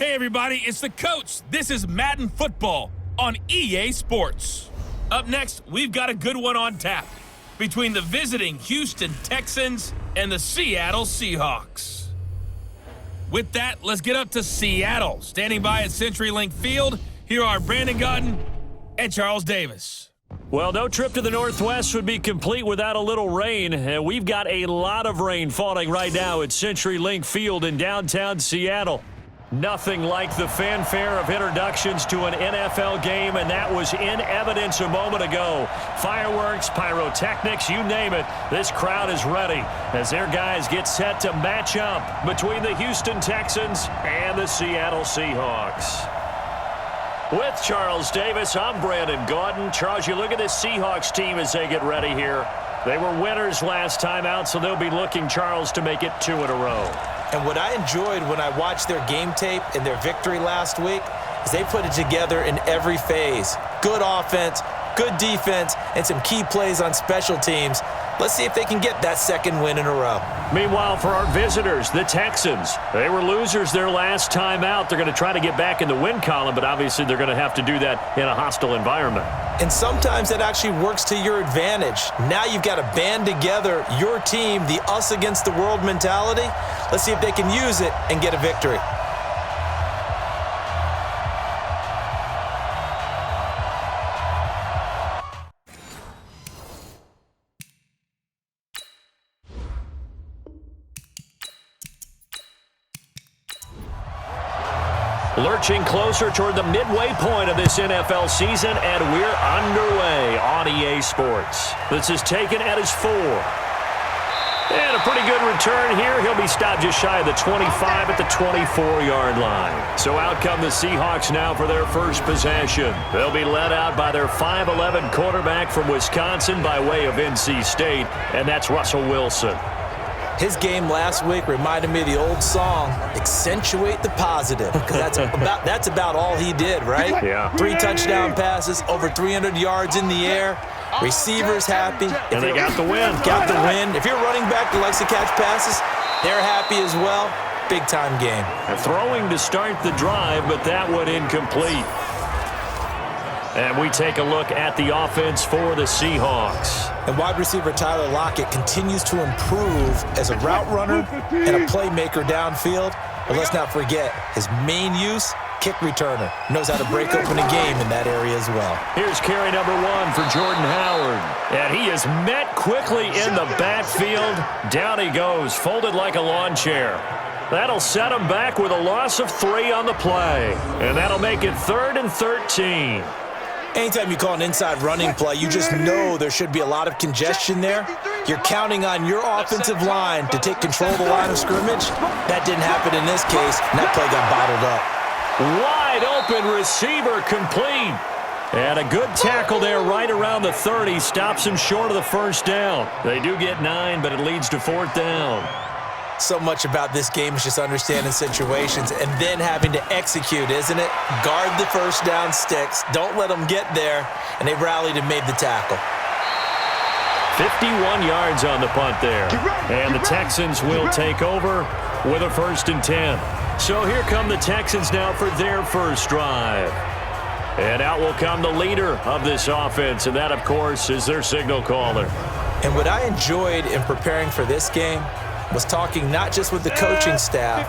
Hey everybody, it's the coach. This is Madden Football on EA Sports. Up next, we've got a good one on tap between the visiting Houston Texans and the Seattle Seahawks. With that, let's get up to Seattle. Standing by at CenturyLink Field, here are Brandon Gaudin and Charles Davis. Well, no trip to the Northwest would be complete without a little rain. And we've got a lot of rain falling right now at CenturyLink Field in downtown Seattle. Nothing like the fanfare of introductions to an NFL game, and that was in evidence a moment ago. Fireworks, pyrotechnics, you name it. This crowd is ready as their guys get set to match up between the Houston Texans and the Seattle Seahawks. With Charles Davis, I'm Brandon Gaudin. Charles, you look at this Seahawks team as they get ready here. They were winners last time out, so they'll be looking, Charles, to make it 2 in a row. And what I enjoyed when I watched their game tape and their victory last week is they put it together in every phase. Good offense, good defense, and some key plays on special teams. Let's see if they can get that second win in a row. Meanwhile, for our visitors, the Texans, they were losers their last time out. They're going to try to get back in the win column, but obviously they're going to have to do that in a hostile environment. And sometimes that actually works to your advantage. Now you've got to band together your team, the us against the world mentality. Let's see if they can use it and get a victory. Lurching closer toward the midway point of this NFL season, and we're underway on EA Sports. This is taken at his 4. And a pretty good return here. He'll be stopped just shy of the 25 at the 24-yard line. So out come the Seahawks now for their first possession. They'll be led out by their 5'11 quarterback from Wisconsin by way of NC State, and that's Russell Wilson. His game last week reminded me of the old song, Accentuate the Positive, because that's about all he did, right? Yeah. 3 touchdown passes, over 300 yards in the air, receivers happy. And they got the win. Got the win. If you're a running back that likes to catch passes, they're happy as well. Big-time game. Throwing to start the drive, but that one incomplete. And we take a look at the offense for the Seahawks. And wide receiver Tyler Lockett continues to improve as a route runner and a playmaker downfield. But let's not forget his main use, kick returner. Knows how to break open a game in that area as well. Here's carry number 1 for Jordan Howard. And he is met quickly in the backfield. Down he goes, folded like a lawn chair. That'll set him back with a loss of 3 on the play. And that'll make it 3rd and 13. Anytime you call an inside running play, you just know there should be a lot of congestion there. You're counting on your offensive line to take control of the line of scrimmage. That didn't happen in this case, and that play got bottled up. Wide open receiver complete. And a good tackle there right around the 30. Stops him short of the first down. They do get 9, but it leads to 4th down. So much about this game is just understanding situations and then having to execute, isn't it? Guard the first down sticks. Don't let them get there. And they rallied and made the tackle. 51 yards on the punt there. And the Texans will take over with a 1st and 10. So here come the Texans now for their first drive. And out will come the leader of this offense, and that, of course, is their signal caller. And what I enjoyed in preparing for this game was talking not just with the coaching staff,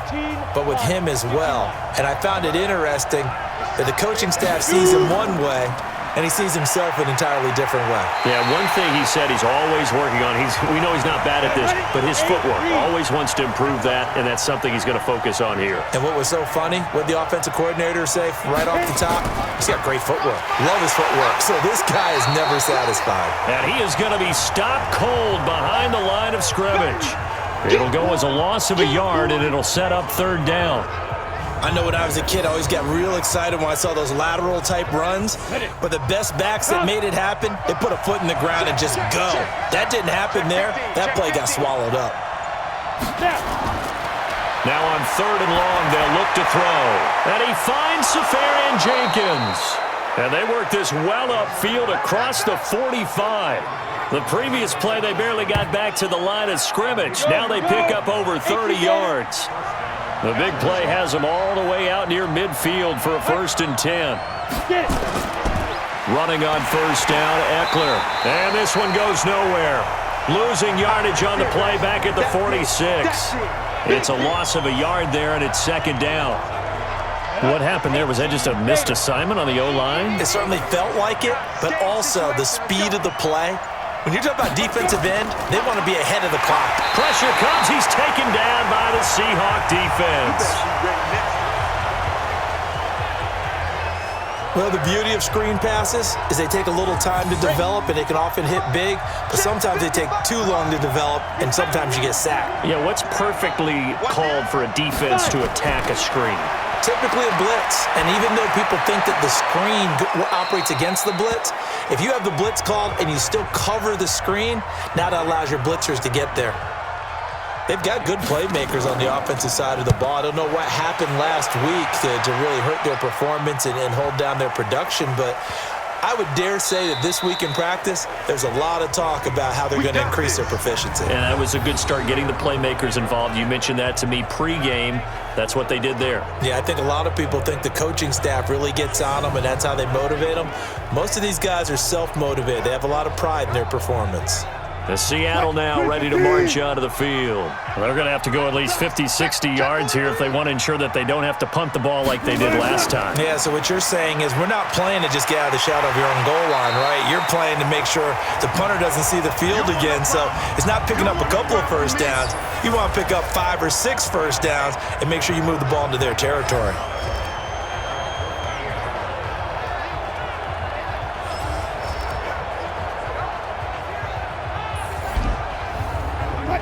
but with him as well. And I found it interesting that the coaching staff sees him one way, and he sees himself an entirely different way. Yeah, one thing he said he's always working on, we know he's not bad at this, but his footwork, always wants to improve that, and that's something he's going to focus on here. And what was so funny, what the offensive coordinator say right off the top, he's got great footwork. Love his footwork. So this guy is never satisfied. And he is going to be stopped cold behind the line of scrimmage. It'll go as a loss of a yard, and it'll set up 3rd down. I know when I was a kid, I always got real excited when I saw those lateral-type runs. But the best backs that made it happen, they put a foot in the ground and just go. That didn't happen there. That play got swallowed up. Now on 3rd and long, they'll look to throw. And he finds Safarian Jenkins. And they work this well upfield across the 45. The previous play, they barely got back to the line of scrimmage. Now they pick up over 30 yards. The big play has him all the way out near midfield for a 1st and 10. Running on 1st down, Eckler. And this one goes nowhere. Losing yardage on the play back at the 46. It's a loss of a yard there, and it's 2nd down. What happened there? Was that just a missed assignment on the O-line? It certainly felt like it, but also the speed of the play. When you're talking about defensive end, they want to be ahead of the clock. Pressure comes. He's taken down by the Seahawks defense. Well, the beauty of screen passes is they take a little time to develop, and they can often hit big, but sometimes they take too long to develop, and sometimes you get sacked. Yeah, what's perfectly called for a defense to attack a screen? Typically a blitz, and even though people think that the screen operates against the blitz, if you have the blitz called and you still cover the screen, now that allows your blitzers to get there. They've got good playmakers on the offensive side of the ball. I don't know what happened last week to really hurt their performance and hold down their production, but I would dare say that this week in practice, there's a lot of talk about how they're going to increase their proficiency. And that was a good start, getting the playmakers involved. You mentioned that to me pregame. That's what they did there. Yeah, I think a lot of people think the coaching staff really gets on them, and that's how they motivate them. Most of these guys are self-motivated. They have a lot of pride in their performance. The Seattle now ready to march onto the field. They're going to have to go at least 50, 60 yards here if they want to ensure that they don't have to punt the ball like they did last time. Yeah, so what you're saying is we're not playing to just get out of the shadow of your own goal line, right? You're playing to make sure the punter doesn't see the field again, so it's not picking up a couple of first downs. You want to pick up 5 or 6 first downs and make sure you move the ball into their territory.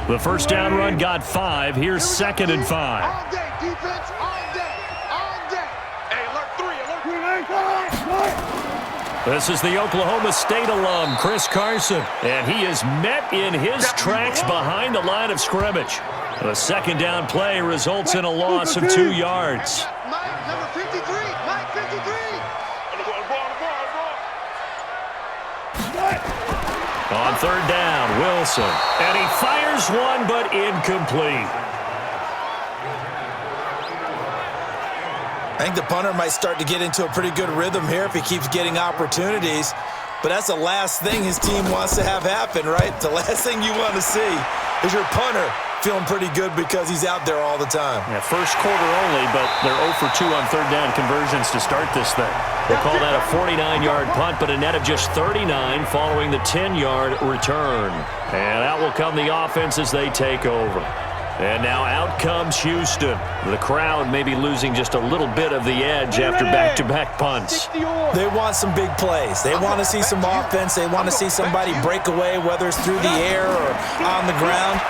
The first down run got 5. Here's 2nd and 5. All day, defense, all day, all day. Hey, alert 3, alert 3. This is the Oklahoma State alum, Chris Carson, and he is met in his tracks behind the line of scrimmage. The 2nd down play results in a loss of 2 yards. Mike, number 53, Mike 53. On 3rd down, Wilson, and he fires one, but incomplete. I think the punter might start to get into a pretty good rhythm here if he keeps getting opportunities. But that's the last thing his team wants to have happen, right? The last thing you want to see is your punter feeling pretty good because he's out there all the time. Yeah, first quarter only, but they're 0 for 2 on 3rd down conversions to start this thing. We'll call that a 49-yard punt, but a net of just 39 following the 10-yard return. And out will come the offense as they take over. And now out comes Houston. The crowd may be losing just a little bit of the edge after back-to-back punts. They want some big plays. They want to see some offense. They want to see somebody break away, whether it's through the air or on the ground.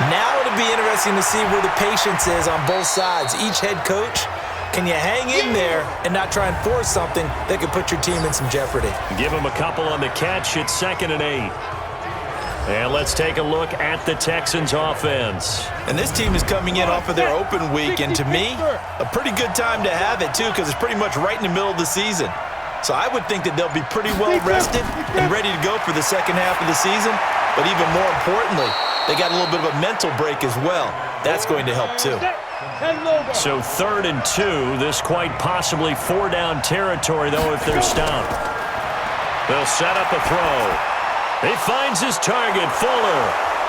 Now it'll be interesting to see where the patience is on both sides. Each head coach, can you hang in there and not try and force something that could put your team in some jeopardy? Give them a couple on the catch. It's 2nd and 8. And let's take a look at the Texans offense. And this team is coming in off of their open week, and to me, a pretty good time to have it, too, because it's pretty much right in the middle of the season. So I would think that they'll be pretty well rested and ready to go for the second half of the season. But even more importantly, they got a little bit of a mental break as well. That's going to help, too. So 3rd and 2. This quite possibly 4-down territory, though, if they're stopped. They'll set up a throw. He finds his target, Fuller.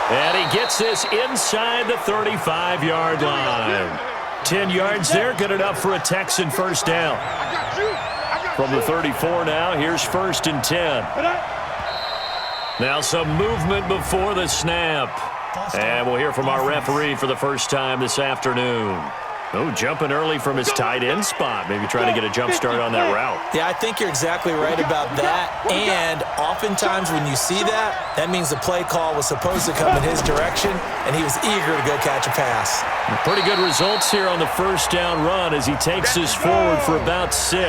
And he gets this inside the 35-yard line. 10 yards there, good enough for a Texan first down. From the 34 now, here's 1st and 10. Now some movement before the snap. And we'll hear from our referee for the first time this afternoon. Oh, jumping early from his tight end spot. Maybe trying to get a jump start on that route. Yeah, I think you're exactly right about that. And oftentimes when you see that, that means the play call was supposed to come in his direction, and he was eager to go catch a pass. Pretty good results here on the first down run as he takes this forward for about 6.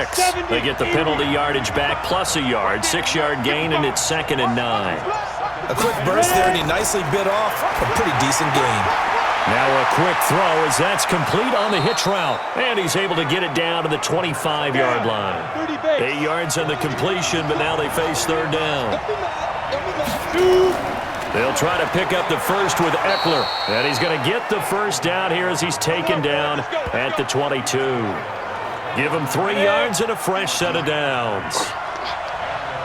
They get the penalty yardage back plus a yard. 6-yard gain, and it's 2nd and 9. A quick burst there, and he nicely bit off a pretty decent gain. Now a quick throw as that's complete on the hitch route. And he's able to get it down to the 25-yard line. 8 yards on the completion, but now they face 3rd down. They'll try to pick up the first with Eckler. And he's going to get the first down here as he's taken down at the 22. Give him 3 yards and a fresh set of downs.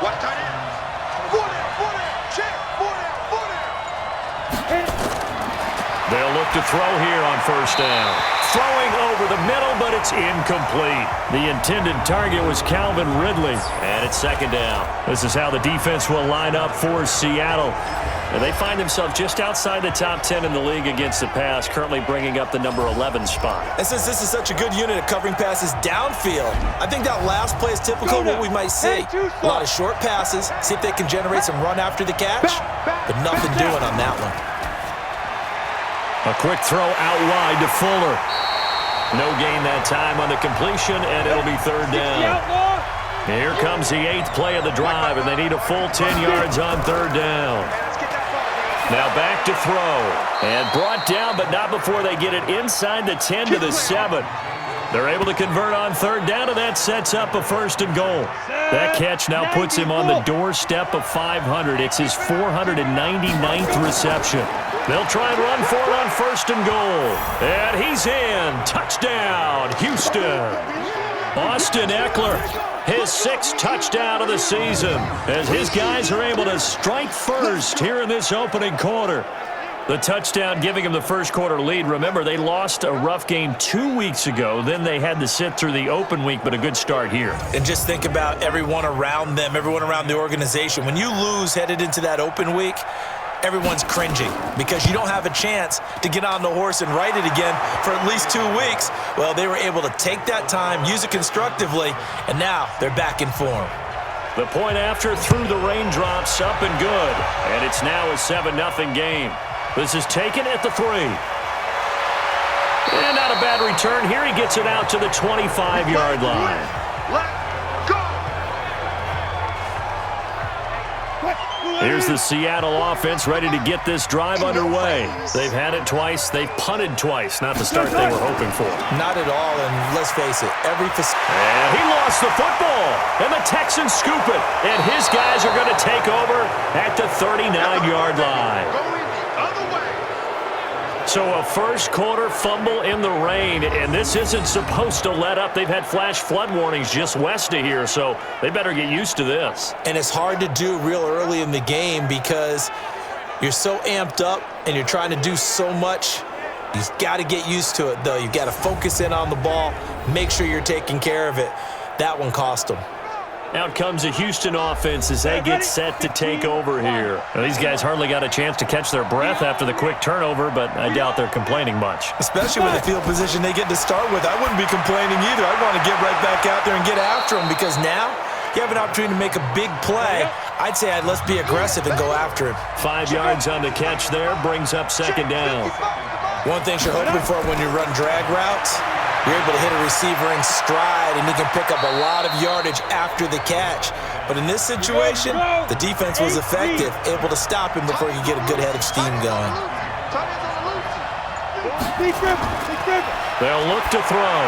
Watch tight end. Four down, check. Four down. They'll look to throw here on first down. Throwing over the middle, but it's incomplete. The intended target was Calvin Ridley, and it's second down. This is how the defense will line up for Seattle. And they find themselves just outside the top 10 in the league against the pass, currently bringing up the number 11 spot. And since this is such a good unit of covering passes downfield, I think that last play is typical of what we might see. A lot of short passes, see if they can generate some run after the catch, but nothing doing on that one. A quick throw out wide to Fuller. No gain that time on the completion, and it'll be third down. Here comes the 8th play of the drive, and they need a full 10 yards on third down. Now back to throw. And brought down, but not before they get it inside the 10 to the 7. They're able to convert on third down, and that sets up a first and goal. That catch now puts him on the doorstep of 500. It's his 499th reception. They'll try and run for it on first and goal. And he's in. Touchdown, Houston. Austin Eckler, his 6th touchdown of the season, as his guys are able to strike first here in this opening quarter. The touchdown giving him the first quarter lead. Remember, they lost a rough game 2 weeks ago. Then they had to sit through the open week, but a good start here. And just think about everyone around them, everyone around the organization. When you lose headed into that open week, everyone's cringing because you don't have a chance to get on the horse and ride it again for at least 2 weeks. Well, they were able to take that time, use it constructively, and now they're back in form. The point after through the raindrops, up and good. And it's now a 7-0 game. This is taken at the 3. And not a bad return here. He gets it out to the 25-yard line. Let's go. Here's the Seattle offense ready to get this drive underway. They've had it twice. They've punted twice. Not the start they were hoping for. Not at all, and let's face it, And he lost the football, and the Texans scoop it. And his guys are going to take over at the 39-yard line. So a first quarter fumble in the rain, and this isn't supposed to let up. They've had flash flood warnings just west of here, so they better get used to this. And it's hard to do real early in the game because you're so amped up and you're trying to do so much. You've got to get used to it, though. You've got to focus in on the ball, make sure you're taking care of it. That one cost them. Out comes the Houston offense as they get set to take over here. Now, these guys hardly got a chance to catch their breath after the quick turnover, but I doubt they're complaining much. Especially with the field position they get to start with. I wouldn't be complaining either. I'd want to get right back out there and get after them because now you have an opportunity to make a big play. I'd say let's be aggressive and go after him. 5 yards on the catch there, brings up second down. One thing you're hoping for when you run drag routes, you're able to hit a receiver in stride, and he can pick up a lot of yardage after the catch. But in this situation, the defense was effective, able to stop him before he could get a good head of steam going. They'll look to throw.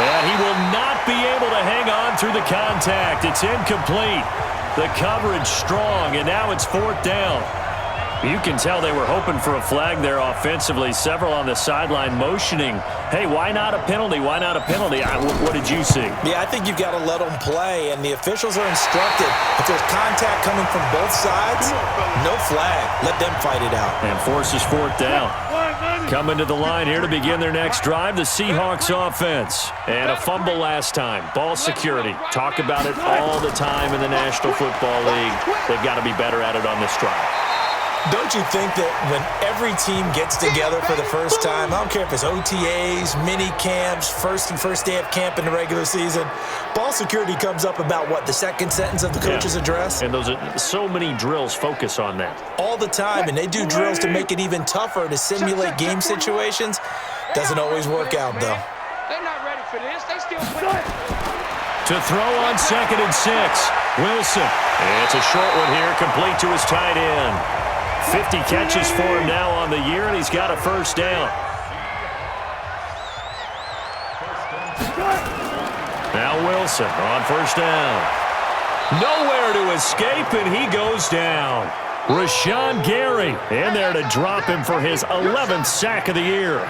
And he will not be able to hang on through the contact. It's incomplete. The coverage strong, and now it's fourth down. You can tell they were hoping for a flag there offensively. Several on the sideline motioning, hey, why not a penalty? Why not a penalty? What did you see? Yeah, I think you've got to let them play, and the officials are instructed. If there's contact coming from both sides, no flag. Let them fight it out. And forces fourth down. Coming to the line here to begin their next drive, the Seahawks offense. And a fumble last time. Ball security. Talk about it all the time in the National Football League. They've got to be better at it on this drive. Don't you think that when every team gets together for the first time, I don't care if it's OTAs, mini camps, first day of camp in the regular season, ball security comes up about what, the second sentence of the coach's address? And those are so many drills focus on that. All the time, and they do drills to make it even tougher to simulate game situations. Doesn't always work out, though. They're not ready for this. They still play. To throw on 2nd and 6, Wilson. It's a short one here, complete to his tight end. 50 catches for him now on the year, and he's got a first down. Now Wilson on first down. Nowhere to escape, and he goes down. Rashawn Gary in there to drop him for his 11th sack of the year.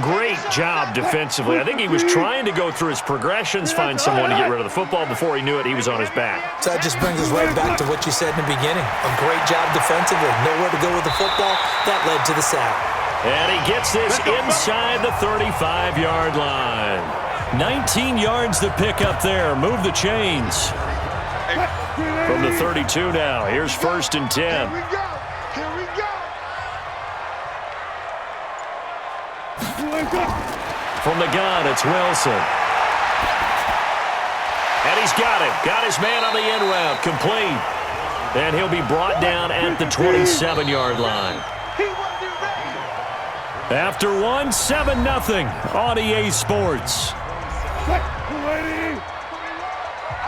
Great job defensively. I think he was trying to go through his progressions, find someone to get rid of the football. Before he knew it, he was on his back. So that just brings us right back to what you said in the beginning. A great job defensively. Nowhere to go with the football. That led to the sack. And he gets this inside the 35-yard line. 19 yards to pick up there. Move the chains. From the 32 now. Here's 1st and 10. Here we go. Here we go. From the gun, it's Wilson. And he's got him. Got his man on the end route. Complete. And he'll be brought down at the 27-yard line. After one, 7-0 on EA Sports. I'm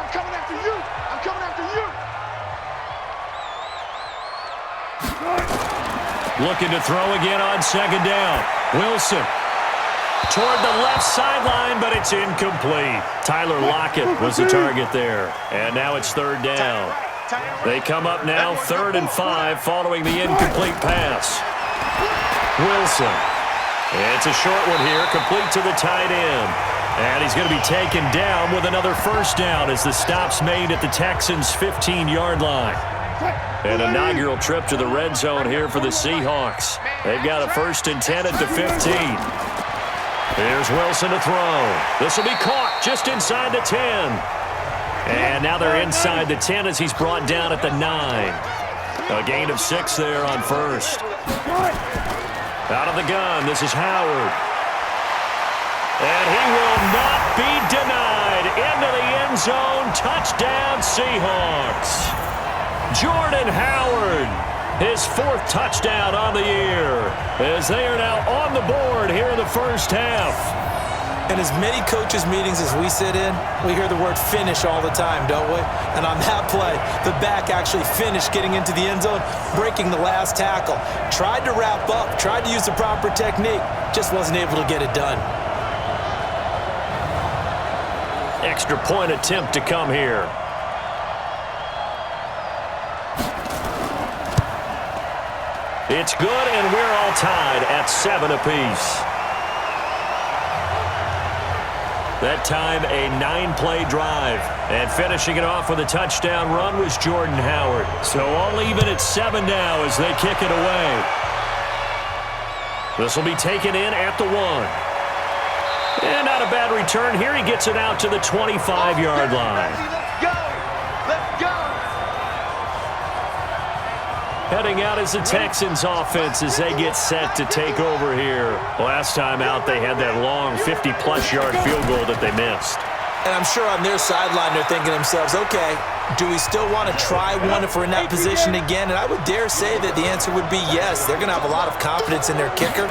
coming after you. I'm coming after you. Looking to throw again on 2nd down. Wilson toward the left sideline, but it's incomplete. Tyler Lockett was the target there. And now it's 3rd down. They come up now 3rd and 5 following the incomplete pass. Wilson. It's a short one here, complete to the tight end. And he's going to be taken down with another 1st down as the stop's made at the Texans' 15-yard line. An inaugural trip to the red zone here for the Seahawks. They've got a 1st and 10 at the 15. Here's Wilson to throw. This will be caught just inside the 10. And now they're inside the 10 as he's brought down at the 9. A gain of 6 there on 1st. Out of the gun, this is Howard. And he will not be denied. Into the end zone. Touchdown, Seahawks. Jordan Howard, his 4th touchdown on the year, as they are now on the board here in the 1st half. In as many coaches' meetings as we sit in, we hear the word finish all the time, don't we? And on that play, the back actually finished getting into the end zone, breaking the last tackle. Tried to wrap up, tried to use the proper technique, just wasn't able to get it done. Extra point attempt to come here. It's good, and we're all tied at 7 apiece. That time, a 9-play drive. And finishing it off with a touchdown run was Jordan Howard. So all even at 7 now as they kick it away. This will be taken in at the 1. And not a bad return here. He gets it out to the 25-yard line. Let's go. Let's go. Heading out is the Texans offense as they get set to take over here. Last time out, they had that long 50-plus yard field goal that they missed. And I'm sure on their sideline they're thinking to themselves, okay, do we still want to try one if we're in that position again? And I would dare say that the answer would be yes. They're going to have a lot of confidence in their kicker.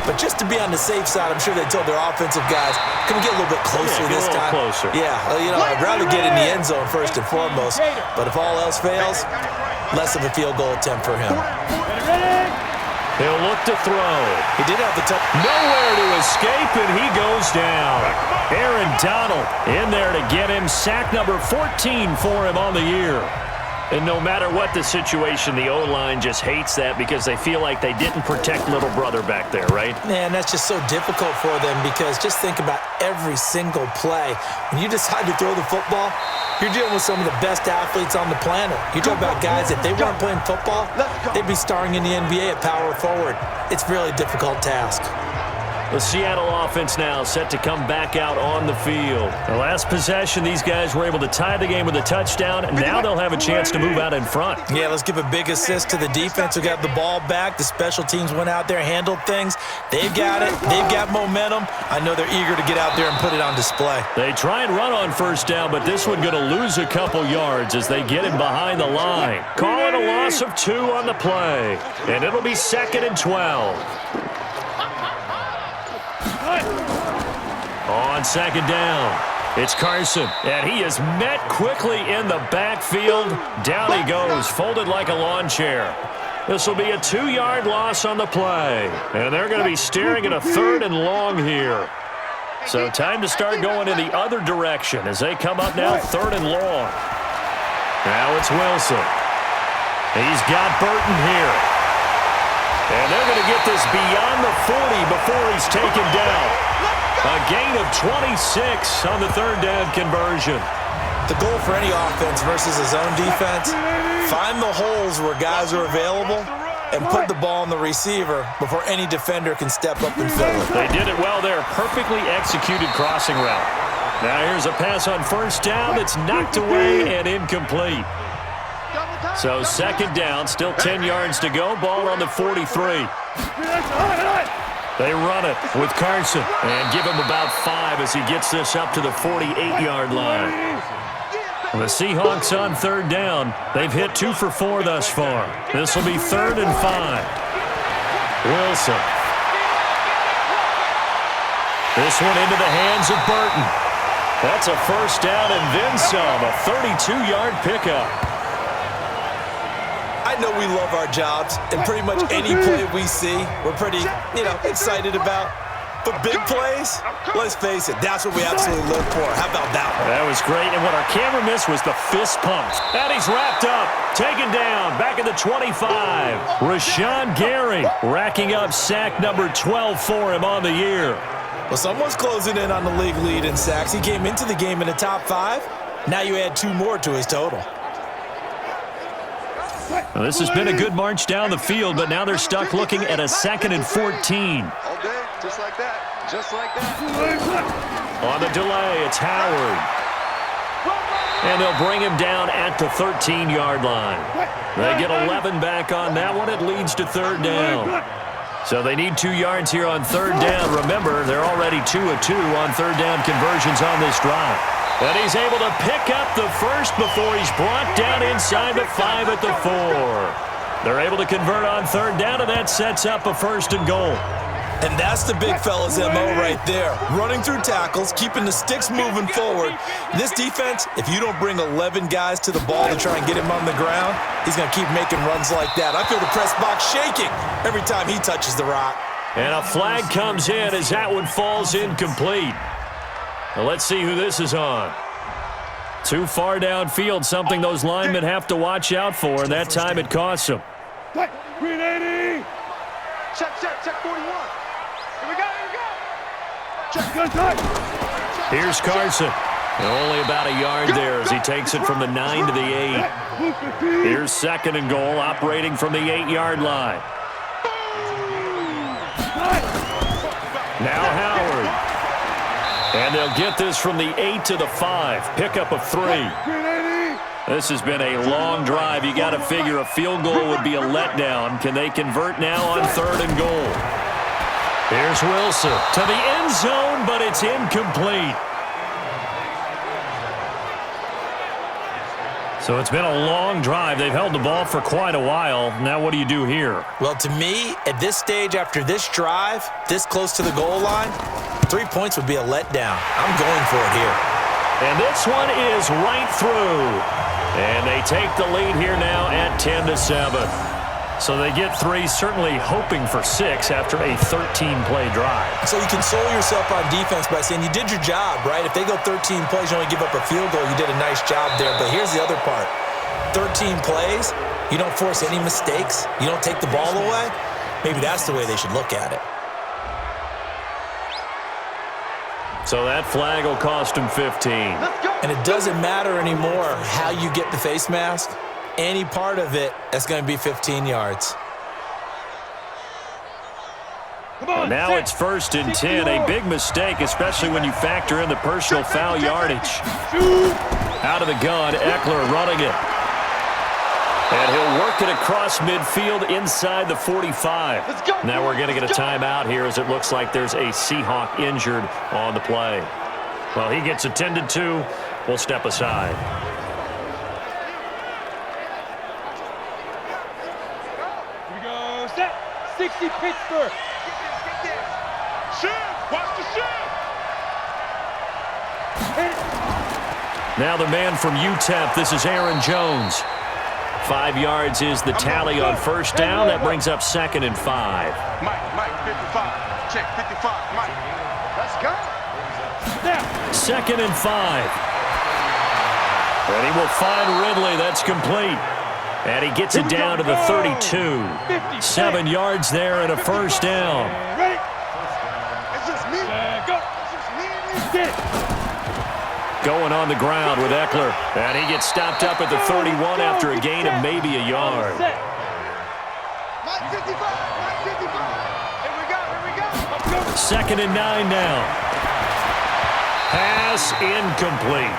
But just to be on the safe side, I'm sure they told their offensive guys, can we get a little bit closer this time? Closer. Yeah, well, you know, I'd rather get in the end zone first and foremost. But if all else fails, less of a field goal attempt for him. He'll look to throw. He did have the touch. Nowhere to escape, and he goes down. Aaron Donald in there to get him. Sack number 14 for him on the year. And no matter what the situation, the O-line just hates that because they feel like they didn't protect little brother back there, right? Man, that's just so difficult for them because just think about every single play. When you decide to throw the football, you're dealing with some of the best athletes on the planet. You talk about guys, if they weren't playing football, they'd be starring in the NBA at power forward. It's a really difficult task. The Seattle offense now set to come back out on the field. The last possession, these guys were able to tie the game with a touchdown, and now they'll have a chance to move out in front. Yeah, let's give a big assist to the defense who got the ball back. The special teams went out there, handled things. They've got it. They've got momentum. I know they're eager to get out there and put it on display. They try and run on 1st down, but this one going to lose a couple yards as they get him behind the line. Calling a loss of 2 on the play, and it'll be 2nd and 12. On 2nd down, it's Carson, and he is met quickly in the backfield. Down he goes, folded like a lawn chair. This will be a 2-yard loss on the play, and they're going to be staring at a 3rd and long here. So time to start going in the other direction as they come up now 3rd and long. Now it's Wilson. He's got Burton here. And they're going to get this beyond the 40 before he's taken down. A gain of 26 on the third down conversion. The goal for any offense versus a zone defense, find the holes where guys are available and put the ball on the receiver before any defender can step up and fill it. They did it well there. Perfectly executed crossing route. Now here's a pass on first down that's knocked away and incomplete. So second down, still 10 yards to go. Ball on the 43. They run it with Carson and give him about 5 as he gets this up to the 48-yard line. The Seahawks on third down. They've hit 2 for 4 thus far. This will be 3rd and 5. Wilson. This one into the hands of Burton. That's a first down and then some. A 32-yard pickup. I know we love our jobs, and pretty much any play we see, we're pretty, excited about. But big plays, let's face it, that's what we absolutely live for. How about that one? That was great, and what our camera missed was the fist pump. And he's wrapped up, taken down, back at the 25. Rashawn Gary racking up sack number 12 for him on the year. Well, someone's closing in on the league lead in sacks. He came into the game in the top 5. Now you add 2 more to his total. Well, this has been a good march down the field, but now they're stuck looking at a 2nd and 14. All day, just like that. Just like that. On the delay, it's Howard. And they'll bring him down at the 13-yard line. They get 11 back on that one. It leads to third down. So they need 2 yards here on third down. Remember, they're already 2 of 2 on third down conversions on this drive. And he's able to pick up the first before he's brought down inside the 5 at the 4. They're able to convert on third down, and that sets up a 1st and goal. And that's the big fella's MO right there. Running through tackles, keeping the sticks moving forward. This defense, if you don't bring 11 guys to the ball to try and get him on the ground, he's going to keep making runs like that. I feel the press box shaking every time he touches the rock. And a flag comes in as that one falls incomplete. Now let's see who this is on. Too far downfield, something those linemen have to watch out for, and that time it costs them. Green 80. Check 41. Here we go. Check gun time. Here's Carson. And only about a yard there as he takes it from the 9 to the 8. Here's 2nd and goal, operating from the 8-yard line. Now Howard. And they'll get this from the 8 to the 5. Pickup of 3. This has been a long drive. You got to figure a field goal would be a letdown. Can they convert now on 3rd and goal? Here's Wilson to the end zone, but it's incomplete. So it's been a long drive. They've held the ball for quite a while. Now what do you do here? Well, to me, at this stage, after this drive, this close to the goal line, 3 points would be a letdown. I'm going for it here. And this one is right through. And they take the lead here now at 10-7. So they get 3, certainly hoping for 6 after a 13-play drive. So you console yourself on defense by saying you did your job, right? If they go 13 plays, you only give up a field goal, you did a nice job there. But here's the other part. 13 plays, you don't force any mistakes, you don't take the ball away. Maybe that's the way they should look at it. So that flag will cost him 15. And it doesn't matter anymore how you get the face mask. Any part of it, that's going to be 15 yards. Now it's 1st and 10. A big mistake, especially when you factor in the personal foul yardage. Out of the gun, Eckler running it. And he'll work it across midfield inside the 45. Now we're going to get a timeout here as it looks like there's a Seahawk injured on the play. Well, he gets attended to. We'll step aside. Here we go. Set. 60 Pittsburgh. Shift. Watch the shift. Now the man from UTEP, this is Aaron Jones. 5 yards is the tally on first down. That brings up 2nd and 5. Mike, 55. Check 55. Mike. Let's go. 2nd and 5. And he will find Ridley. That's complete. And he gets it down to the 32. 7 yards there and a first down. Ready? It's just me. Go. It's just me and you. Get it. Going on the ground with Eckler. And he gets stopped up at the 31 after a gain of maybe a yard. Set. Mike 55. Mike 55. Here we go. Here we go. 2nd and 9 now. Pass incomplete.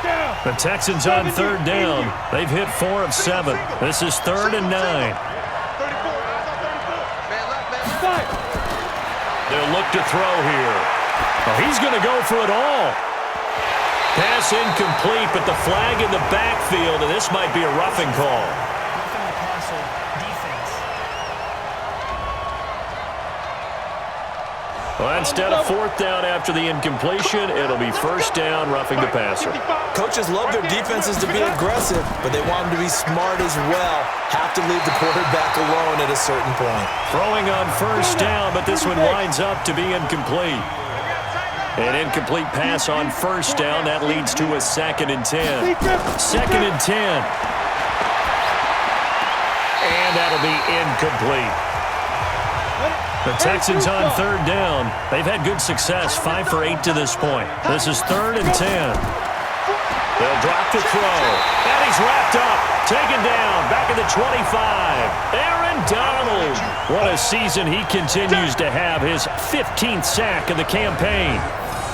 Down. The Texans on 3rd down. They've hit 4 of 7. This is 3rd and 9. 34. Eyes on 34. Man left, man left. Fight. They'll look to throw here. Oh, he's going to go for it all. Pass incomplete, but the flag in the backfield, and this might be a roughing call. Well, instead of 4th down after the incompletion, it'll be 1st down, roughing the passer. Coaches love their defenses to be aggressive, but they want them to be smart as well. Have to leave the quarterback alone at a certain point. Throwing on 1st down, but this one winds up to be incomplete. An incomplete pass on 1st down. That leads to a 2nd and 10. 2nd and 10. And that'll be incomplete. The Texans on 3rd down. They've had good success, 5 for 8 to this point. This is 3rd and 10. They'll drop the throw. And he's wrapped up. Taken down. Back at the 25. Aaron Donald. What a season he continues to have. His 15th sack of the campaign.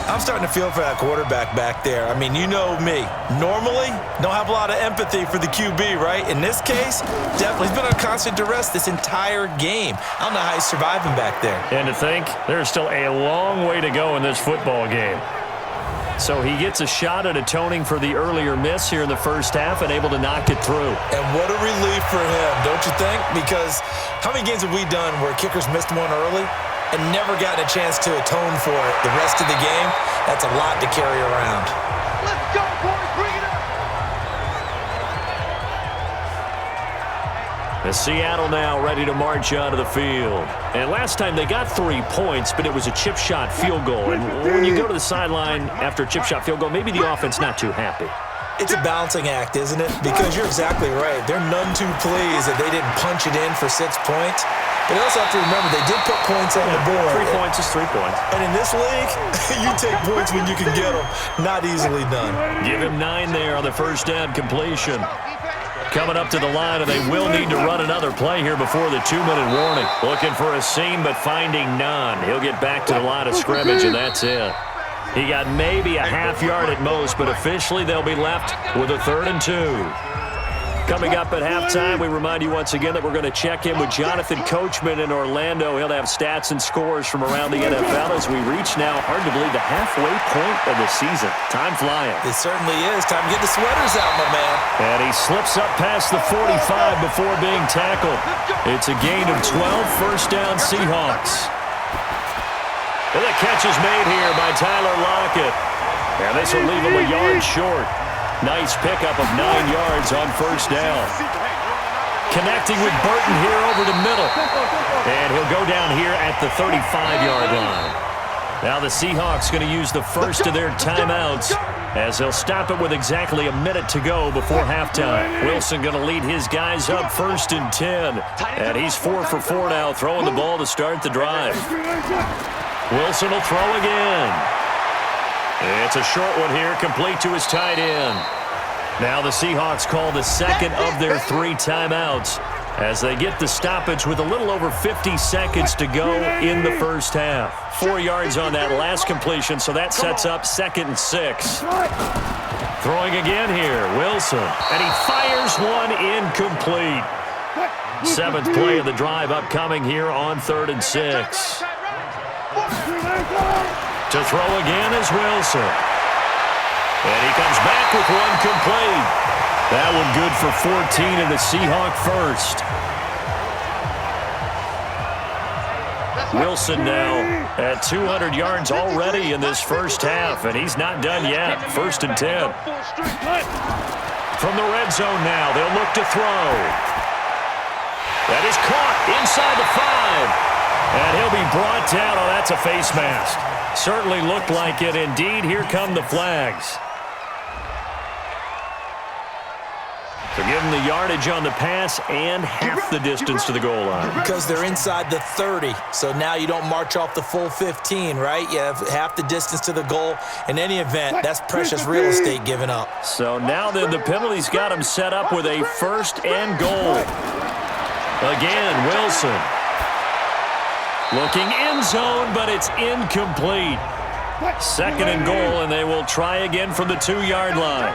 I'm starting to feel for that quarterback back there. I mean, you know me. Normally, don't have a lot of empathy for the QB, right? In this case, definitely. He's been on constant duress this entire game. I don't know how he's surviving back there. And to think, there's still a long way to go in this football game. So he gets a shot at atoning for the earlier miss here in the first half and able to knock it through. And what a relief for him, don't you think? Because how many games have we done where kickers missed one early and never gotten a chance to atone for it the rest of the game? That's a lot to carry around. Let's go, boys. Bring it up. The Seattle now ready to march onto the field. And last time they got 3 points, but it was a chip shot field goal. And when you go to the sideline after a chip shot field goal, maybe the offense not too happy. It's a balancing act, isn't it? Because you're exactly right. They're none too pleased that they didn't punch it in for 6 points. But you also have to remember they did put points on the board. 3 points is 3 points. And in this league, you take points when you can get them. Not easily done. Give him 9 there on the first down completion. Coming up to the line, and they will need to run another play here before the 2-minute warning. Looking for a seam, but finding none. He'll get back to the line of scrimmage, and that's it. He got maybe a half yard at most, but officially they'll be left with a 3rd and 2. Coming up at halftime, we remind you once again that we're going to check in with Jonathan Coachman in Orlando. He'll have stats and scores from around the NFL as we reach now, hard to believe, the halfway point of the season. Time flying. It certainly is. Time to get the sweaters out, my man. And he slips up past the 45 before being tackled. It's a gain of 12, 1st down Seahawks. And the catch is made here by Tyler Lockett. And this will leave him a yard short. Nice pickup of 9 yards on 1st down. Connecting with Burton here over the middle. And he'll go down here at the 35-yard line. Now the Seahawks going to use the first of their timeouts as they'll stop it with exactly a minute to go before halftime. Wilson going to lead his guys up 1st and 10. And he's 4 for 4 now, throwing the ball to start the drive. Wilson will throw again. It's a short one here, complete to his tight end. Now the Seahawks call the second of their 3 timeouts as they get the stoppage with a little over 50 seconds to go in the first half. 4 yards on that last completion, so that sets up 2nd and 6. Throwing again here, Wilson, and he fires one incomplete. 7th play of the drive upcoming here on 3rd and 6. To throw again is Wilson. And he comes back with one complete. That one good for 14 and a Seahawk first. Wilson now at 200 yards already in this first half, and he's not done yet. 1st and 10. From the red zone now, they'll look to throw. That is caught inside the 5. And he'll be brought down. Oh, that's a face mask. Certainly looked like it. Indeed, here come the flags. So give them the yardage on the pass and half the distance to the goal line. Because they're inside the 30, so now you don't march off the full 15, right? You have half the distance to the goal. In any event, that's precious real estate given up. So now then the penalty's got him set up with a 1st and goal. Again, Wilson. Looking end zone, but it's incomplete. 2nd and goal, and they will try again from the 2-yard line.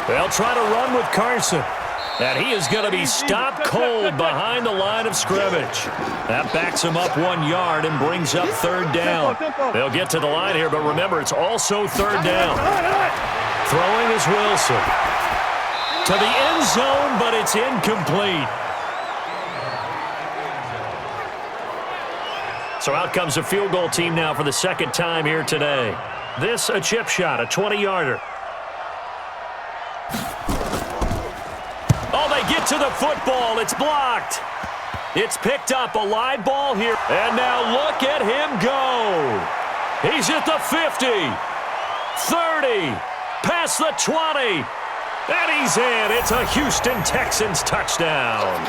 They'll try to run with Carson. And he is going to be stopped cold behind the line of scrimmage. That backs him up 1 yard and brings up 3rd down. They'll get to the line here, but remember, it's also 3rd down. Throwing is Wilson. To the end zone, but it's incomplete. So out comes a field goal team now for the 2nd time here today. This a chip shot, a 20-yarder. Oh, they get to the football. It's blocked. It's picked up, a live ball here. And now look at him go. He's at the 50, 30, past the 20, and he's in. It's a Houston Texans touchdown.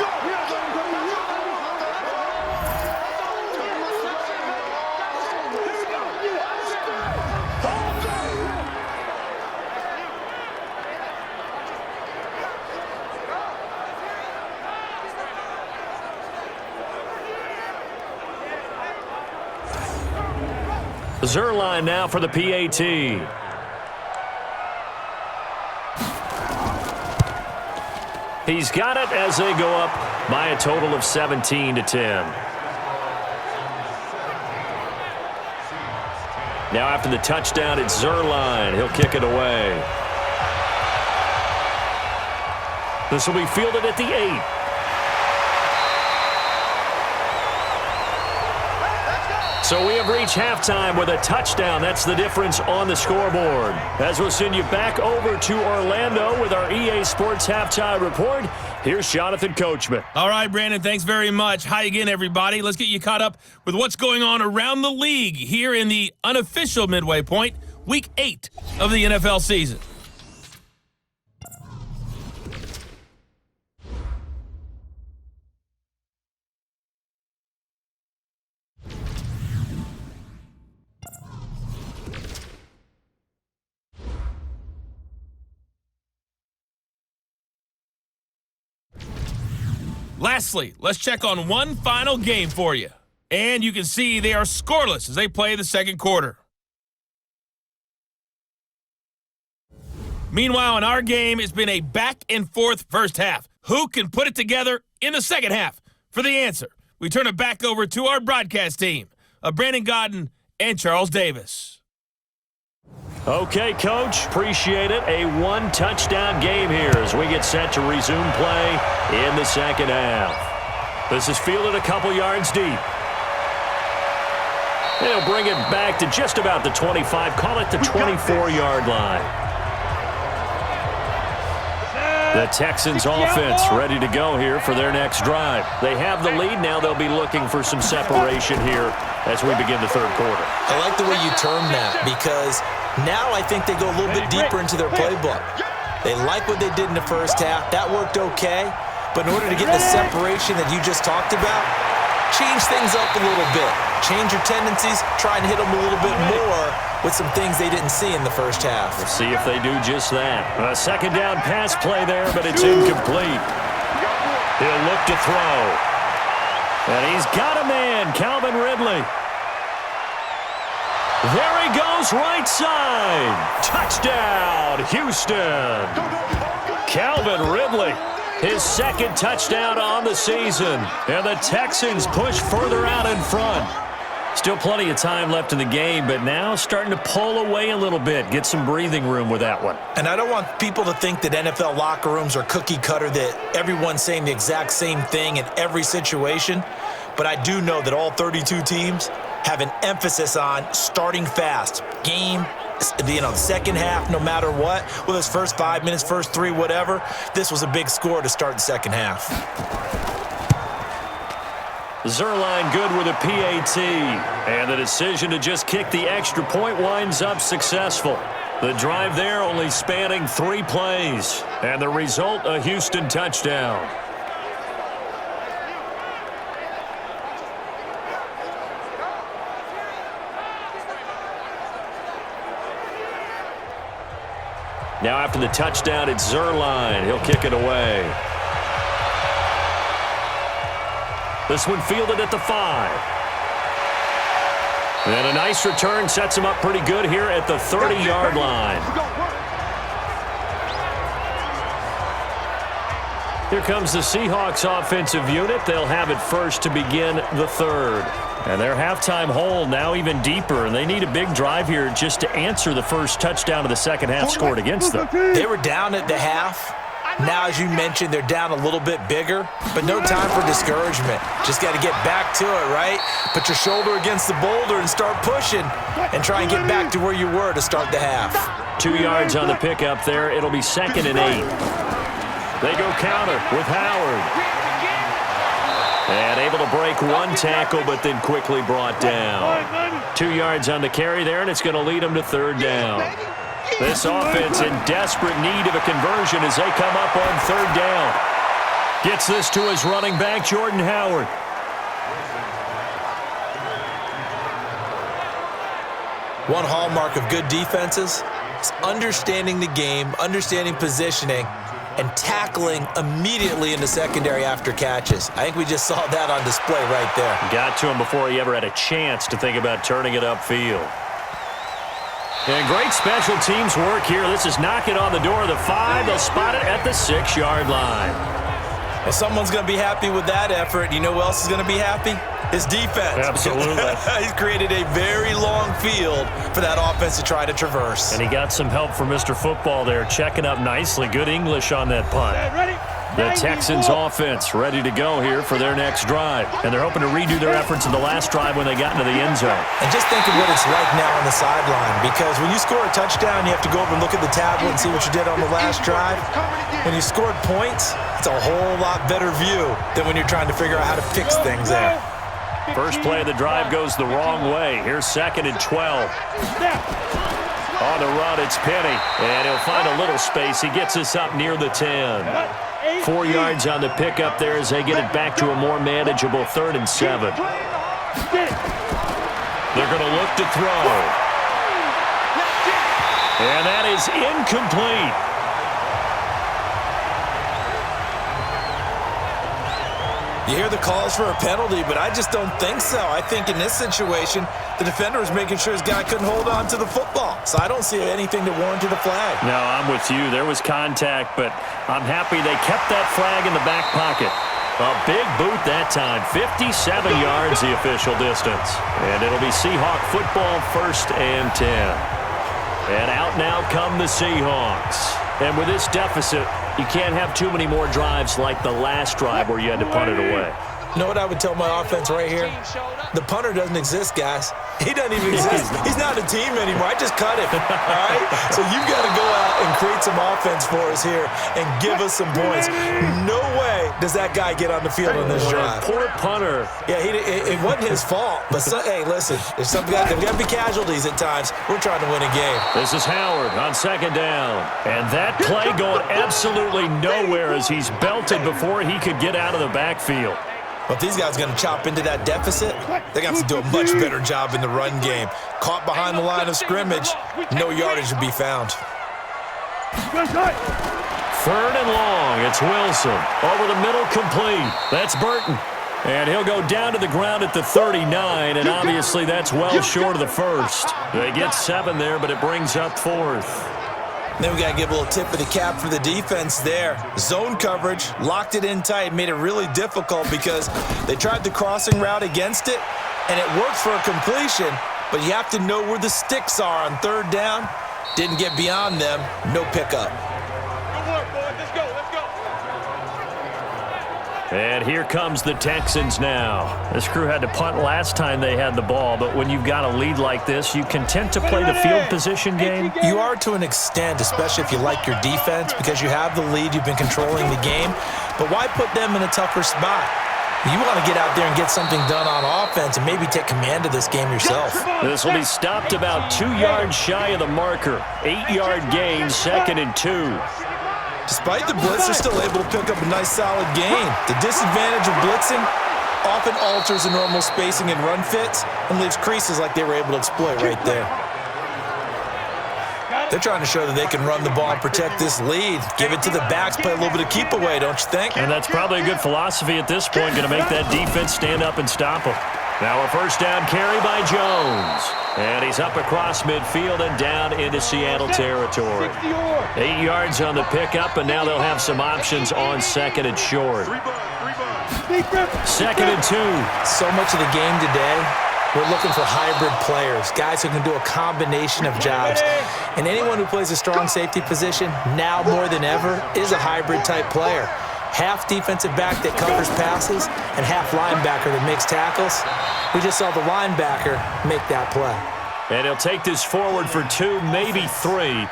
Zerline now for the PAT. He's got it as they go up by a total of 17-10. Now after the touchdown, it's Zerline. He'll kick it away. This will be fielded at the 8. So we have reached halftime with a touchdown. That's the difference on the scoreboard. As we'll send you back over to Orlando with our EA Sports Halftime Report, here's Jonathan Coachman. All right, Brandon, thanks very much. Hi again, everybody. Let's get you caught up with what's going on around the league here in the unofficial midway point, Week 8 of the NFL season. Lastly, let's check on one final game for you. And you can see they are scoreless as they play the 2nd quarter. Meanwhile, in our game, it's been a back-and-forth first half. Who can put it together in the 2nd half? For the answer, we turn it back over to our broadcast team of Brandon Godden and Charles Davis. Okay, Coach, appreciate it. A 1-touchdown game here as we get set to resume play in the 2nd half. This is fielded a couple yards deep. They'll bring it back to just about the 25, call it the 24-yard line. The Texans offense ready to go here for their next drive. They have the lead. Now they'll be looking for some separation here as we begin the 3rd quarter. I like the way you term that because now I think they go a little bit deeper into their playbook. They like what they did in the first half. That worked okay. But in order to get the separation that you just talked about, change things up a little bit. Change your tendencies. Try and hit them a little bit more with some things they didn't see in the first half. We'll see if they do just that. A 2nd down pass play there, but it's incomplete. He'll look to throw. And he's got a man, Calvin Ridley. There he goes, right side. Touchdown, Houston. Calvin Ridley, his 2nd touchdown on the season. And the Texans push further out in front. Still plenty of time left in the game, but now starting to pull away a little bit, get some breathing room with that one. And I don't want people to think that NFL locker rooms are cookie cutter, that everyone's saying the exact same thing in every situation. But I do know that all 32 teams have an emphasis on starting fast. Game, the 2nd half, no matter what, whether it's first 5 minutes, first 3, whatever, this was a big score to start the 2nd half. Zerline good with a PAT. And the decision to just kick the extra point winds up successful. The drive there only spanning 3 plays. And the result, a Houston touchdown. Now after the touchdown, it's Zerline. He'll kick it away. This one fielded at the 5. And a nice return sets him up pretty good here at the 30-yard line. Here comes the Seahawks offensive unit. They'll have it first to begin the 3rd. And their halftime hole now even deeper, and they need a big drive here just to answer the first touchdown of the second half scored against them. They were down at the half. Now, as you mentioned, they're down a little bit bigger, but no time for discouragement. Just got to get back to it, right? Put your shoulder against the boulder and start pushing and try and get back to where you were to start the half. 2 yards on the pickup there. It'll be 2nd and 8. They go counter with Howard. And able to break 1 tackle, but then quickly brought down. 2 yards on the carry there, and it's going to lead them to 3rd down. This offense in desperate need of a conversion as they come up on 3rd down. Gets this to his running back, Jordan Howard. One hallmark of good defenses is understanding the game, understanding positioning, and tackling immediately in the secondary after catches. I think we just saw that on display right there. Got to him before he ever had a chance to think about turning it upfield. And great special teams work here. This is knock it on the door of the 5. They'll spot it at the 6-yard line. Well, someone's going to be happy with that effort. You know who else is going to be happy? His defense. Absolutely. He's created a very long field for that offense to try to traverse. And he got some help from Mr. Football there, checking up nicely. Good English on that punt. The Texans offense ready to go here for their next drive. And they're hoping to redo their efforts in the last drive when they got into the end zone. And just think of what it's like now on the sideline, because when you score a touchdown, you have to go over and look at the tablet and see what you did on the last drive. When you scored points, it's a whole lot better view than when you're trying to figure out how to fix things there. First play of the drive goes the wrong way. Here's 2nd and 12. On the run, it's Penny. And he'll find a little space. He gets us up near the 10. 4 yards on the pickup there as they get it back to a more manageable 3rd and 7. They're going to look to throw. And that is incomplete. You hear the calls for a penalty, but I just don't think so. I think in this situation, the defender was making sure his guy couldn't hold on to the football. So I don't see anything that warranted a flag. No, I'm with you. There was contact, but I'm happy they kept that flag in the back pocket. A big boot that time. 57 yards the official distance. And it'll be Seahawk football, 1st and 10. And out now come the Seahawks. And with this deficit, you can't have too many more drives like the last drive where you had to punt it away. You know what I would tell my offense right here? The punter doesn't exist, guys. He doesn't even exist. He's not a team anymore. I just cut him, all right? So you've got to go out and create some offense for us here and give us some points. No way does that guy get on the field on this drive. Poor punter. Yeah, it wasn't his fault. But, hey, listen, there's got to be casualties at times. We're trying to win a game. This is Howard on 2nd down. And that play going absolutely nowhere as he's belted before he could get out of the backfield. But if these guys are going to chop into that deficit, they're going to have to do a much better job in the run game. Caught behind the line of scrimmage, no yardage to be found. 3rd and long, it's Wilson. Over the middle, complete. That's Burton. And he'll go down to the ground at the 39, and obviously that's well short of the 1st. They get 7 there, but it brings up 4th. Then we got to give a little tip of the cap for the defense there. Zone coverage, locked it in tight, made it really difficult because they tried the crossing route against it, and it worked for a completion, but you have to know where the sticks are on 3rd down. Didn't get beyond them, no pickup. Good work, boys. Let's go, let's go. And here comes the Texans now. This crew had to punt last time they had the ball, but when you've got a lead like this, you content to play the field position game? You are to an extent, especially if you like your defense, because you have the lead, you've been controlling the game. But why put them in a tougher spot? You want to get out there and get something done on offense and maybe take command of this game yourself. This will be stopped about 2 yards shy of the marker. 8-yard gain, 2nd and 2. Despite the blitz, they're still able to pick up a nice solid gain. The disadvantage of blitzing often alters the normal spacing and run fits and leaves creases like they were able to exploit right there. They're trying to show that they can run the ball and protect this lead. Give it to the backs, play a little bit of keep away, don't you think? And that's probably a good philosophy at this point, going to make that defense stand up and stop them. Now a first down carry by Jones. And he's up across midfield and down into Seattle territory. 8 yards on the pickup, and now they'll have some options on 2nd and short. 2nd and 2. So much of the game today, we're looking for hybrid players, guys who can do a combination of jobs. And anyone who plays a strong safety position, now more than ever, is a hybrid-type player. Half defensive back that covers passes and half linebacker that makes tackles. We just saw the linebacker make that play. And he'll take this forward for 2, maybe 3.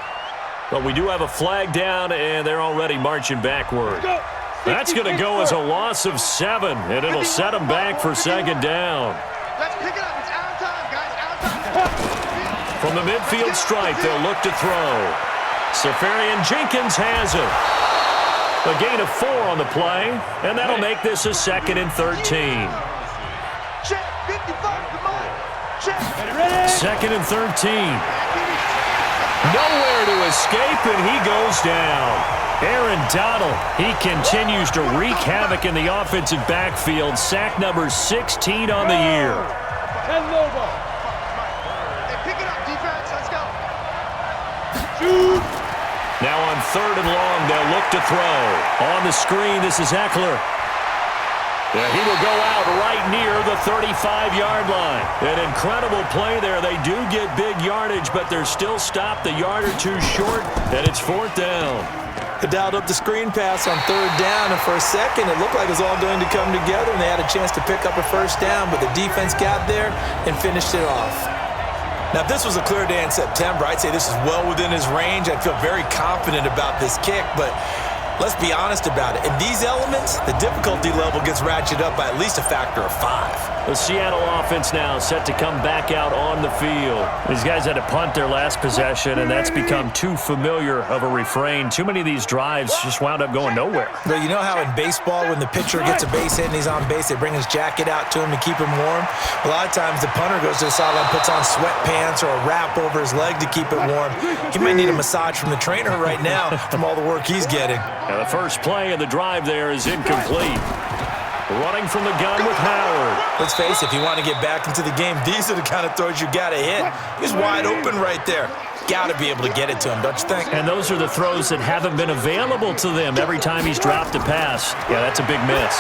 But we do have a flag down, and they're already marching backward. That's going to go as a loss of 7, and it'll set them back for 2nd down. Let's pick it up. It's out of time, guys. Out of time. From the midfield stripe, they'll look to throw. Safarian Jenkins has it. A gain of 4 on the play, and that'll make this a 2nd and 13. Check. 55. Come on. Check. 2nd and 13. Nowhere to escape, and he goes down. Aaron Donald, he continues to wreak havoc in the offensive backfield. Sack number 16 on the year. Hey, pick it up, defense. Let's go. Now on 3rd and long, they'll look to throw. On the screen, this is Eckler. Yeah, he will go out right near the 35-yard line. An incredible play there. They do get big yardage, but they're still stopped a yard or 2 short, and it's 4th down. They dialed up the screen pass on 3rd down, and for a second, it looked like it was all going to come together, and they had a chance to pick up a first down, but the defense got there and finished it off. Now, if this was a clear day in September, I'd say this is well within his range. I'd feel very confident about this kick, but let's be honest about it. In these elements, the difficulty level gets ratcheted up by at least a factor of 5. The Seattle offense now set to come back out on the field. These guys had to punt their last possession, and that's become too familiar of a refrain. Too many of these drives just wound up going nowhere. But you know how in baseball, when the pitcher gets a base hit and he's on base, they bring his jacket out to him to keep him warm? A lot of times the punter goes to the sideline, puts on sweatpants or a wrap over his leg to keep it warm. He might need a massage from the trainer right now from all the work he's getting. Now the first play of the drive there is incomplete. Running from the gun with Howard. Let's face it, if you want to get back into the game, these are the kind of throws you got to hit. He's wide open right there. Got to be able to get it to him, don't you think? And those are the throws that haven't been available to them every time he's dropped a pass. Yeah, that's a big miss.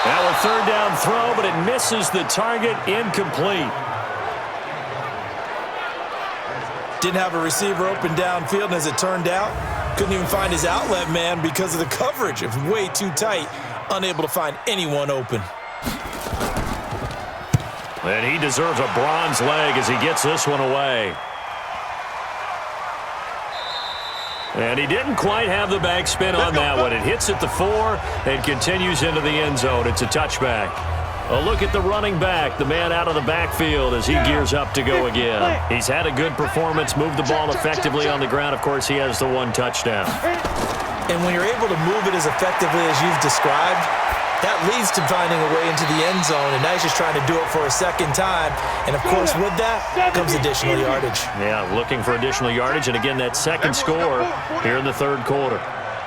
Now a 3rd down throw, but it misses the target, incomplete. Didn't have a receiver open downfield, and as it turned out, couldn't even find his outlet man because of the coverage. It was way too tight. Unable to find anyone open. And he deserves a bronze leg as he gets this one away. And he didn't quite have the backspin on that one. It hits at the 4 and continues into the end zone. It's a touchback. A look at the running back, the man out of the backfield as he gears up to go again. He's had a good performance, moved the ball effectively on the ground. Of course, he has the 1 touchdown. And when you're able to move it as effectively as you've described, that leads to finding a way into the end zone, and now he's just trying to do it for a 2nd time. And, of course, with that comes additional yardage. Yeah, looking for additional yardage, and again, that 2nd score here in the 3rd quarter.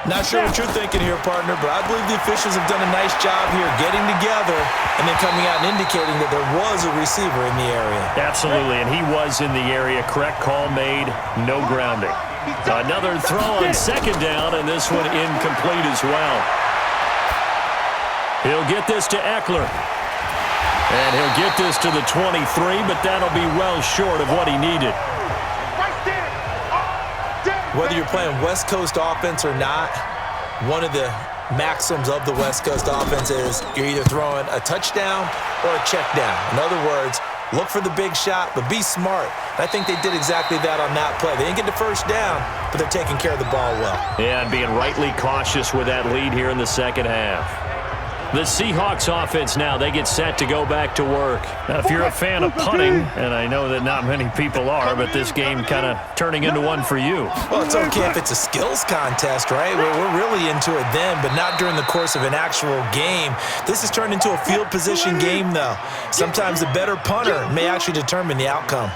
Not sure what you're thinking here, partner, but I believe the officials have done a nice job here getting together and then coming out and indicating that there was a receiver in the area. Absolutely, and he was in the area. Correct call made, no grounding. Another throw on 2nd down, and this one incomplete as well. He'll get this to Eckler. And he'll get this to the 23, but that'll be well short of what he needed. Whether you're playing West Coast offense or not, one of the maxims of the West Coast offense is you're either throwing a touchdown or a check down. In other words, look for the big shot, but be smart. I think they did exactly that on that play. They didn't get the first down, but they're taking care of the ball well. Yeah, and being rightly cautious with that lead here in the 2nd half. The Seahawks offense now, they get set to go back to work. Now, if you're a fan of punting, and I know that not many people are, but this game kind of turning into one for you. Well, it's okay if it's a skills contest, right? We're really into it then, but not during the course of an actual game. This has turned into a field position game, though. Sometimes the better punter may actually determine the outcome.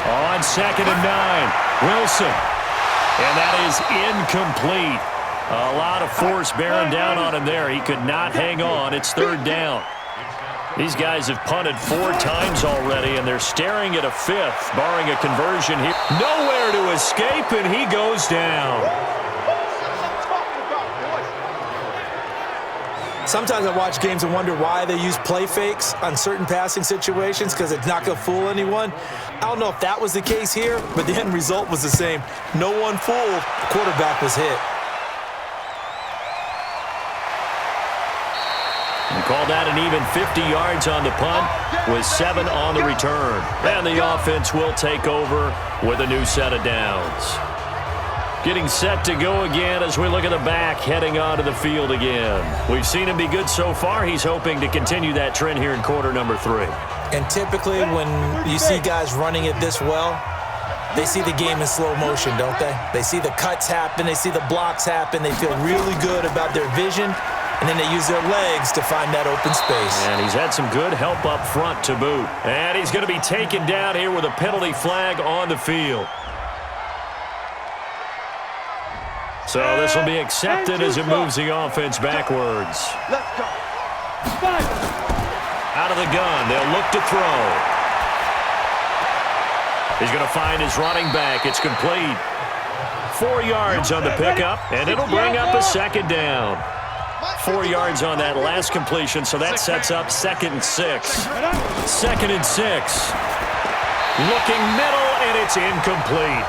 On 2nd and 9, Wilson. And that is incomplete. A lot of force bearing down on him there. He could not hang on. It's 3rd down. These guys have punted 4 times already, and they're staring at a 5th, barring a conversion here. Nowhere to escape, and he goes down. Sometimes I watch games and wonder why they use play fakes on certain passing situations, because it's not going to fool anyone. I don't know if that was the case here, but the end result was the same. No one fooled. The quarterback was hit. And call that an even 50 yards on the punt with 7 on the return. And the offense will take over with a new set of downs. Getting set to go again as we look at the back heading onto the field again. We've seen him be good so far. He's hoping to continue that trend here in quarter number 3. And typically when you see guys running it this well, they see the game in slow motion, don't they? They see the cuts happen. They see the blocks happen. They feel really good about their vision. And then they use their legs to find that open space. And he's had some good help up front to boot. And he's going to be taken down here with a penalty flag on the field. So this will be accepted as it moves the offense backwards. Let's go. Out of the gun, they'll look to throw. He's going to find his running back. It's complete. 4 yards on the pickup, and it'll bring up a 2nd down. 4 yards on that last completion, so that sets up 2nd and 6. 2nd and 6. Looking middle, and it's incomplete.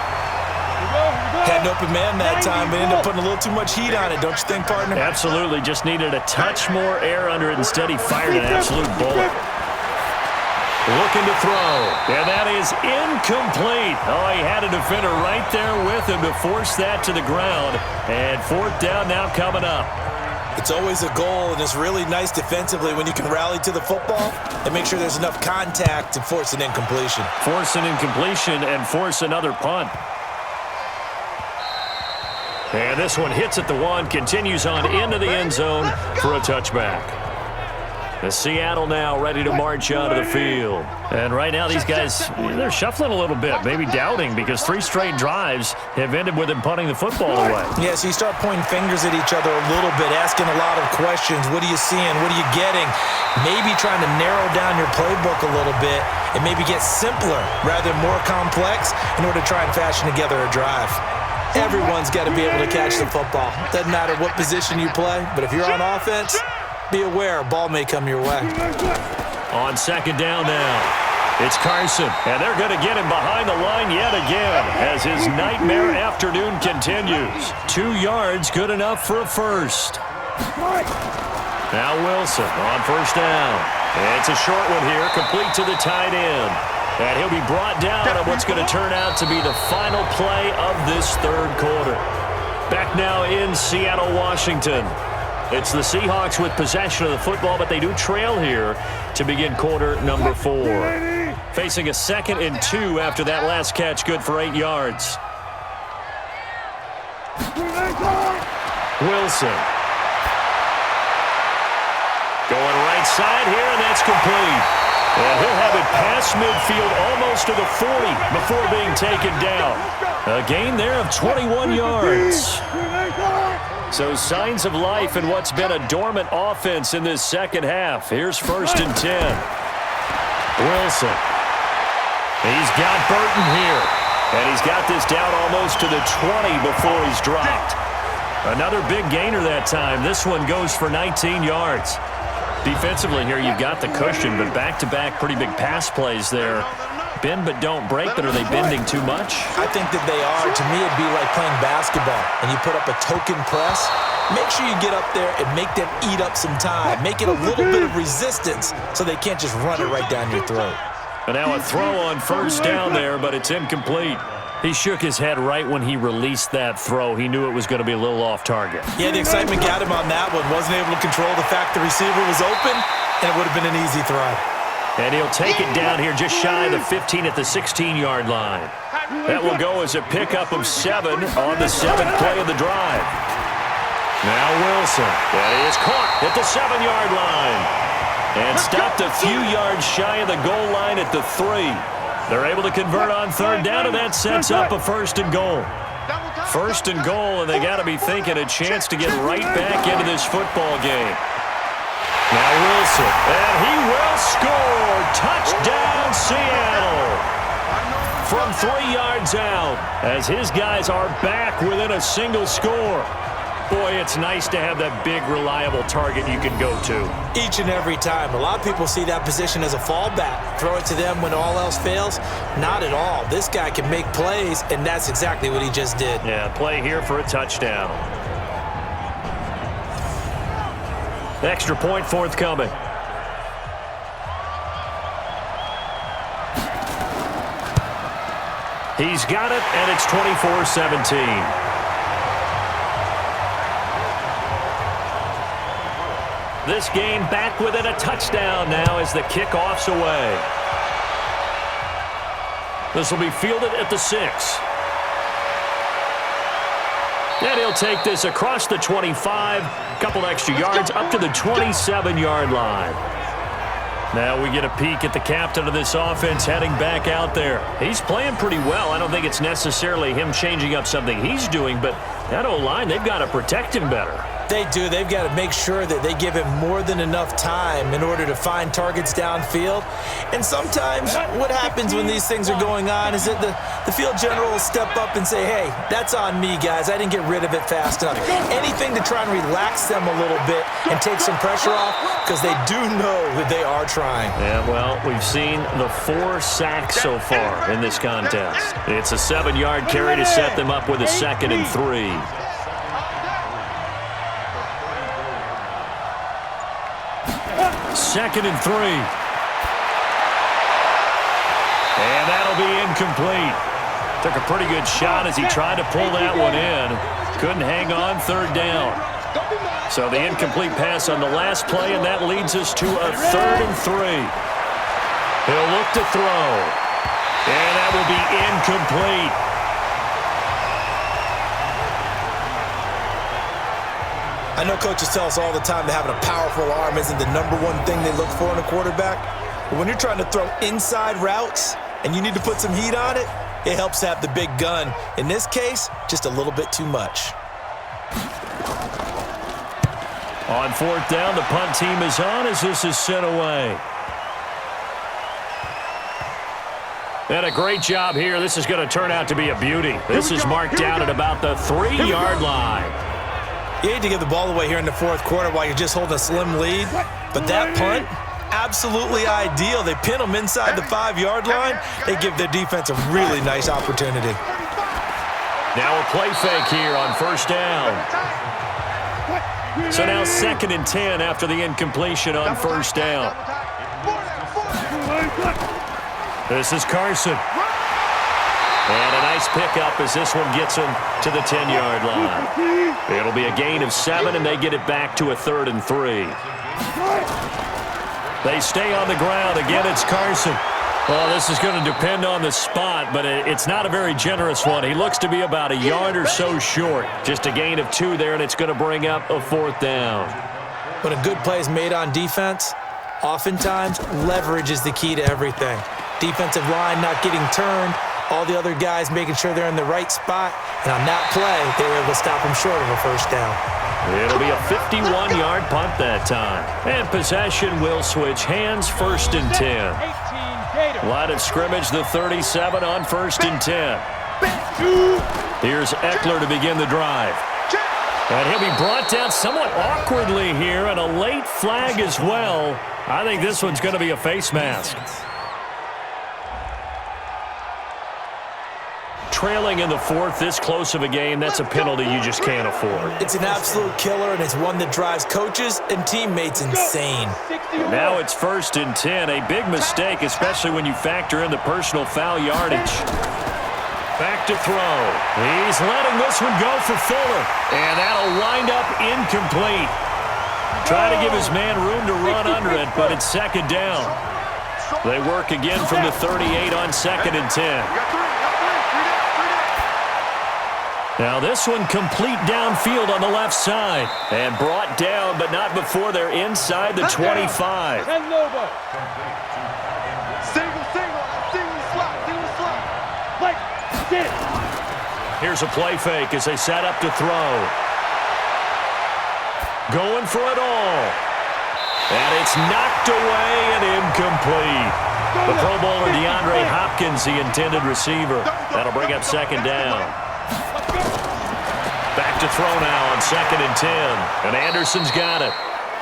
Had an open man that time, but ended up putting a little too much heat on it, don't you think, partner? Absolutely. Just needed a touch more air under it. Instead, he fired an absolute bullet. Looking to throw. And that is incomplete. Oh, he had a defender right there with him to force that to the ground. And 4th down now coming up. It's always a goal, and it's really nice defensively when you can rally to the football and make sure there's enough contact to force an incompletion. Force an incompletion and force another punt. And this one hits at the 1, continues on into the end zone for a touchback. The Seattle now ready to march out of the field. And right now these guys, they're shuffling a little bit, maybe doubting, because 3 straight drives have ended with them punting the football away. Yeah, so you start pointing fingers at each other a little bit, asking a lot of questions. What are you seeing? What are you getting? Maybe trying to narrow down your playbook a little bit and maybe get simpler rather than more complex in order to try and fashion together a drive. Everyone's got to be able to catch the football. Doesn't matter what position you play, but if you're on offense, be aware a ball may come your way. On 2nd down now, it's Carson, and they're going to get him behind the line yet again as his nightmare afternoon continues. 2 yards, good enough for a first. Now Wilson on 1st down. It's a short one here, complete to the tight end. And he'll be brought down on what's going to turn out to be the final play of this 3rd quarter. Back now in Seattle, Washington. It's the Seahawks with possession of the football, but they do trail here to begin quarter number 4. Facing a 2nd and 2 after that last catch, good for 8 yards. Wilson. Going right side here, and that's complete. And he'll have it past midfield almost to the 40 before being taken down. A gain there of 21 yards. So signs of life in what's been a dormant offense in this 2nd half. Here's 1st and 10. Wilson. He's got Burton here. And he's got this down almost to the 20 before he's dropped. Another big gainer that time. This one goes for 19 yards. Defensively here, you've got the cushion, but back-to-back pretty big pass plays there. Bend but don't break, but are they bending too much? I think that they are. To me, it'd be like playing basketball, and you put up a token press. Make sure you get up there and make them eat up some time. Make it a little bit of resistance so they can't just run it right down your throat. And now a throw on 1st down there, but it's incomplete. He shook his head right when he released that throw. He knew it was going to be a little off target. Yeah, the excitement got him on that one. Wasn't able to control the fact the receiver was open, and it would have been an easy throw. And he'll take it down here just shy of the 15 at the 16-yard line. That will go as a pickup of 7 on the 7th play of the drive. Now Wilson. That is caught at the 7-yard line. And stopped a few yards shy of the goal line at the 3. They're able to convert on 3rd down, and that sets up a 1st and goal. 1st and goal, and they got to be thinking a chance to get right back into this football game. Now Wilson, and he will score. Touchdown, Seattle. From 3 yards out, as his guys are back within a single score. Boy, it's nice to have that big, reliable target you can go to. Each and every time. A lot of people see that position as a fallback. Throw it to them when all else fails. Not at all. This guy can make plays, and that's exactly what he just did. Yeah, play here for a touchdown. Extra point forthcoming. He's got it, and it's 24-17. This game back within a touchdown now as the kickoff's away. This will be fielded at the 6. And he'll take this across the 25, couple extra yards up to the 27-yard line. Now we get a peek at the captain of this offense heading back out there. He's playing pretty well. I don't think it's necessarily him changing up something he's doing, but that O-line, they've got to protect him better. They do. They've got to make sure that they give him more than enough time in order to find targets downfield. And sometimes what happens when these things are going on is that the field general will step up and say, hey, that's on me, guys. I didn't get rid of it fast enough. Anything to try and relax them a little bit and take some pressure off, because they do know that they are trying. Yeah, well, we've seen the 4 sacks so far in this contest. It's a 7-yard carry to set them up with a 2nd and 3. Second and 3. And that'll be incomplete. Took a pretty good shot as he tried to pull that one in. Couldn't hang on 3rd down. So the incomplete pass on the last play, and that leads us to a 3rd and 3. He'll look to throw. And that will be incomplete. I know coaches tell us all the time that having a powerful arm isn't the #1 thing they look for in a quarterback. But when you're trying to throw inside routes and you need to put some heat on it, it helps to have the big gun. In this case, just a little bit too much. On 4th down, the punt team is on as this is sent away. And a great job here. This is going to turn out to be a beauty. This is marked out at about the 3-yard line. You hate to give the ball away here in the 4th quarter while you're just holding a slim lead, but that punt, absolutely ideal. They pin them inside the 5-yard line. They give their defense a really nice opportunity. Now a play fake here on 1st down. So now 2nd and 10 after the incompletion on 1st down. This is Carson. And a nice pickup as this one gets him to the 10-yard line. It'll be a gain of 7, and they get it back to a 3rd and 3. They stay on the ground. Again, it's Carson. Well, this is going to depend on the spot, but it's not a very generous one. He looks to be about a yard or so short. Just a gain of 2 there, and it's going to bring up a 4th down. When a good play is made on defense, oftentimes leverage is the key to everything. Defensive line not getting turned, all the other guys making sure they're in the right spot, and on that play, they were able to stop them short of a 1st down. It'll be a 51-yard punt that time. And possession will switch hands, 1st and 10. Line of scrimmage, the 37 on 1st and 10. Here's Eckler to begin the drive. And he'll be brought down somewhat awkwardly here, and a late flag as well. I think this one's going to be a face mask. Trailing in the 4th, this close of a game, that's a penalty you just can't afford. It's an absolute killer, and it's one that drives coaches and teammates insane. Now it's 1st and 10, a big mistake, especially when you factor in the personal foul yardage. Back to throw. He's letting this one go for Fuller. And that'll wind up incomplete. Trying to give his man room to run under it, but it's second down. They work again from the 38 on 2nd and 10. Now this one complete downfield on the left side. And brought down, but not before they're inside the 25. And Lobo. Single slot. Like, get it. Here's a play fake as they set up to throw. Going for it all. And it's knocked away and incomplete. The Pro Bowler DeAndre Hopkins, the intended receiver. That'll bring up second down. Back to throw now on 2nd and 10. And Anderson's got it.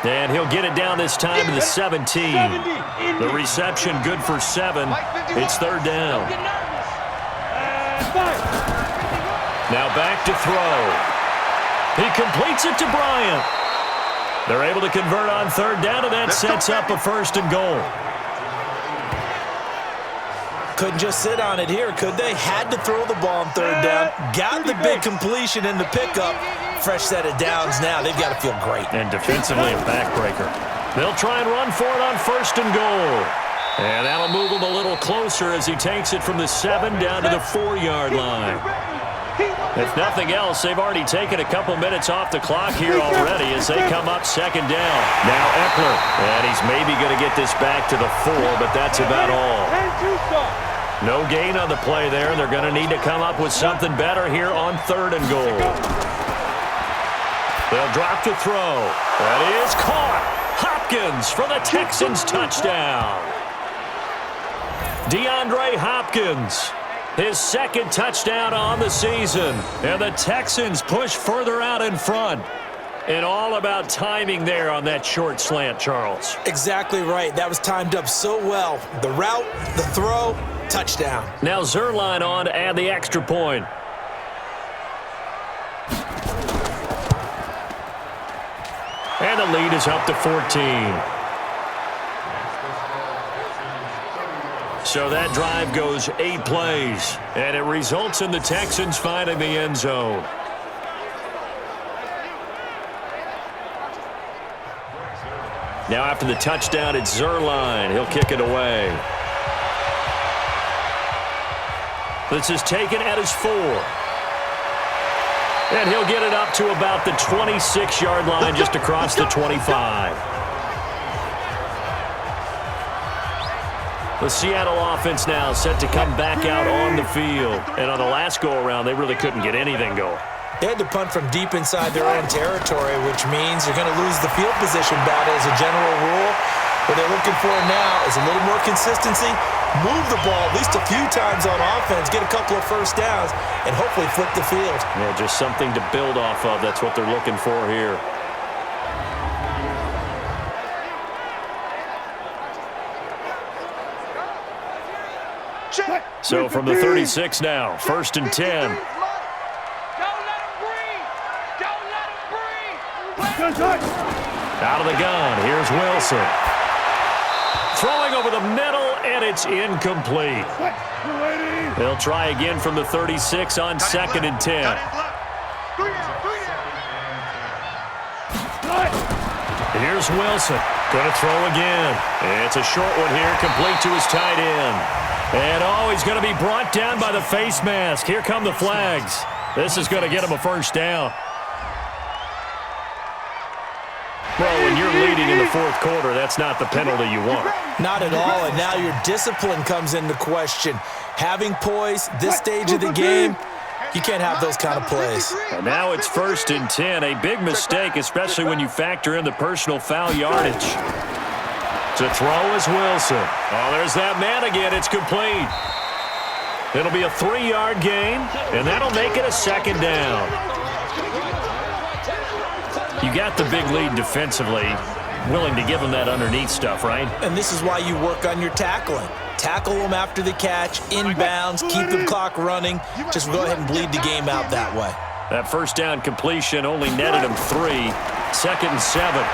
And he'll get it down this time to the 17. The reception good for 7. It's third down. Now back to throw. He completes it to Bryant. They're able to convert on third down, and that sets up a 1st and goal. Couldn't just sit on it here, could they? Had to throw the ball on third down. Got the big completion in the pickup. Fresh set of downs now. They've got to feel great. And defensively a backbreaker. They'll try and run for it on 1st and goal. And that'll move him a little closer as he takes it from the 7 down to the 4-yard line. If nothing else, they've already taken a couple minutes off the clock here already as they come up 2nd down. Now Eckler, and he's maybe going to get this back to the 4, but that's about all. No gain on the play there. They're going to need to come up with something better here on 3rd and goal. They'll drop to throw. That is caught. Hopkins for the Texans touchdown. DeAndre Hopkins. His 2nd touchdown on the season. And the Texans push further out in front. And all about timing there on that short slant, Charles. Exactly right. That was timed up so well. The route, the throw, touchdown. Now Zerline on to add the extra point. And the lead is up to 14. So that drive goes 8 plays, and it results in the Texans finding the end zone. Now after the touchdown, it's Zerline. He'll kick it away. This is taken at his 4. And he'll get it up to about the 26-yard line just across the 25. The Seattle offense now set to come back out on the field. And on the last go-around, they really couldn't get anything going. They had to punt from deep inside their own territory, which means you're going to lose the field position battle as a general rule. What they're looking for now is a little more consistency, move the ball at least a few times on offense, get a couple of first downs, and hopefully flip the field. Yeah, just something to build off of. That's what they're looking for here. So from the 36 now, 1st and 10. Out of the gun, here's Wilson. Throwing over the middle, and it's incomplete. They'll try again from the 36 on 2nd and 10. Here's Wilson. Going to throw again. It's a short one here, complete to his tight end. And he's going to be brought down by the face mask. Here come the flags. This is going to get him a 1st down. Well, when you're leading in the 4th quarter, that's not the penalty you want. Not at all, and now your discipline comes into question. Having poise, this stage of the game, you can't have those kind of plays. And now it's 1st and 10, a big mistake, especially when you factor in the personal foul yardage. To throw is Wilson. Oh, there's that man again. It's complete. It'll be a 3-yard gain, and that'll make it a 2nd down. You got the big lead defensively, willing to give them that underneath stuff, right? And this is why you work on your tackling. Tackle them after the catch, inbounds, keep the clock running. Just go ahead and bleed the game out that way. That 1st down completion only netted him 3. 2nd and 7.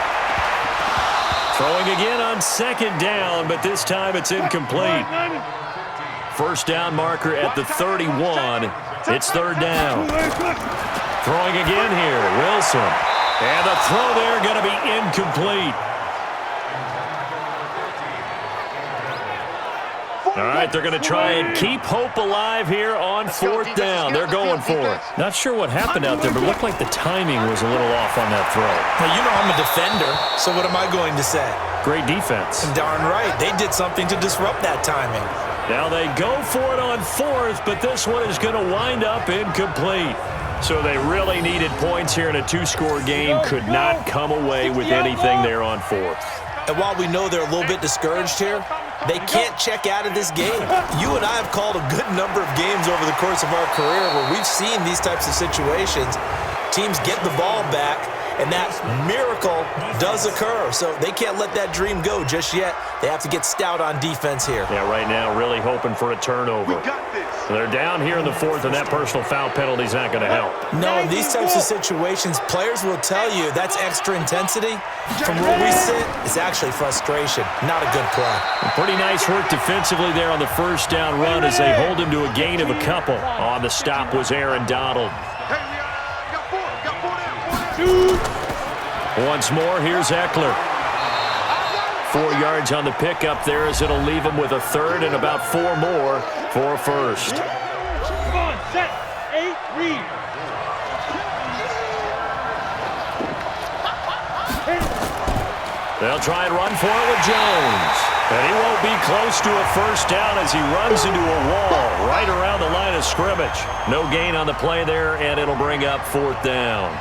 Throwing again on 2nd down, but this time it's incomplete. First down marker at the 31. It's third down. Throwing again here, Wilson. And the throw there going to be incomplete. All right, they're going to try and keep hope alive here on fourth down. They're going for it. Not sure what happened out there, but it looked like the timing was a little off on that throw. Well, you know I'm a defender, so what am I going to say? Great defense. Darn right. They did something to disrupt that timing. Now they go for it on fourth, but this one is going to wind up incomplete. So they really needed points here in a two-score game. Could not come away with anything there on fourth. And while we know they're a little bit discouraged here, they can't check out of this game. You and I have called a good number of games over the course of our career where we've seen these types of situations. Teams get the ball back, and that miracle does occur. So they can't let that dream go just yet. They have to get stout on defense here. Yeah, right now really hoping for a turnover. They're down here in the fourth, and that personal foul penalty is not going to help. No, in these types of situations, players will tell you that's extra intensity. From where we sit, it's actually frustration, not a good play. Pretty nice work defensively there on the first down run as they hold him to a gain of a couple. On the stop was Aaron Donald. Once more, here's Eckler. 4 yards on the pickup there as it'll leave him with a third and about 4 more for a first. Come on, set, 8, read. They'll try and run for it with Jones. And he won't be close to a first down as he runs into a wall right around the line of scrimmage. No gain on the play there, and it'll bring up fourth down.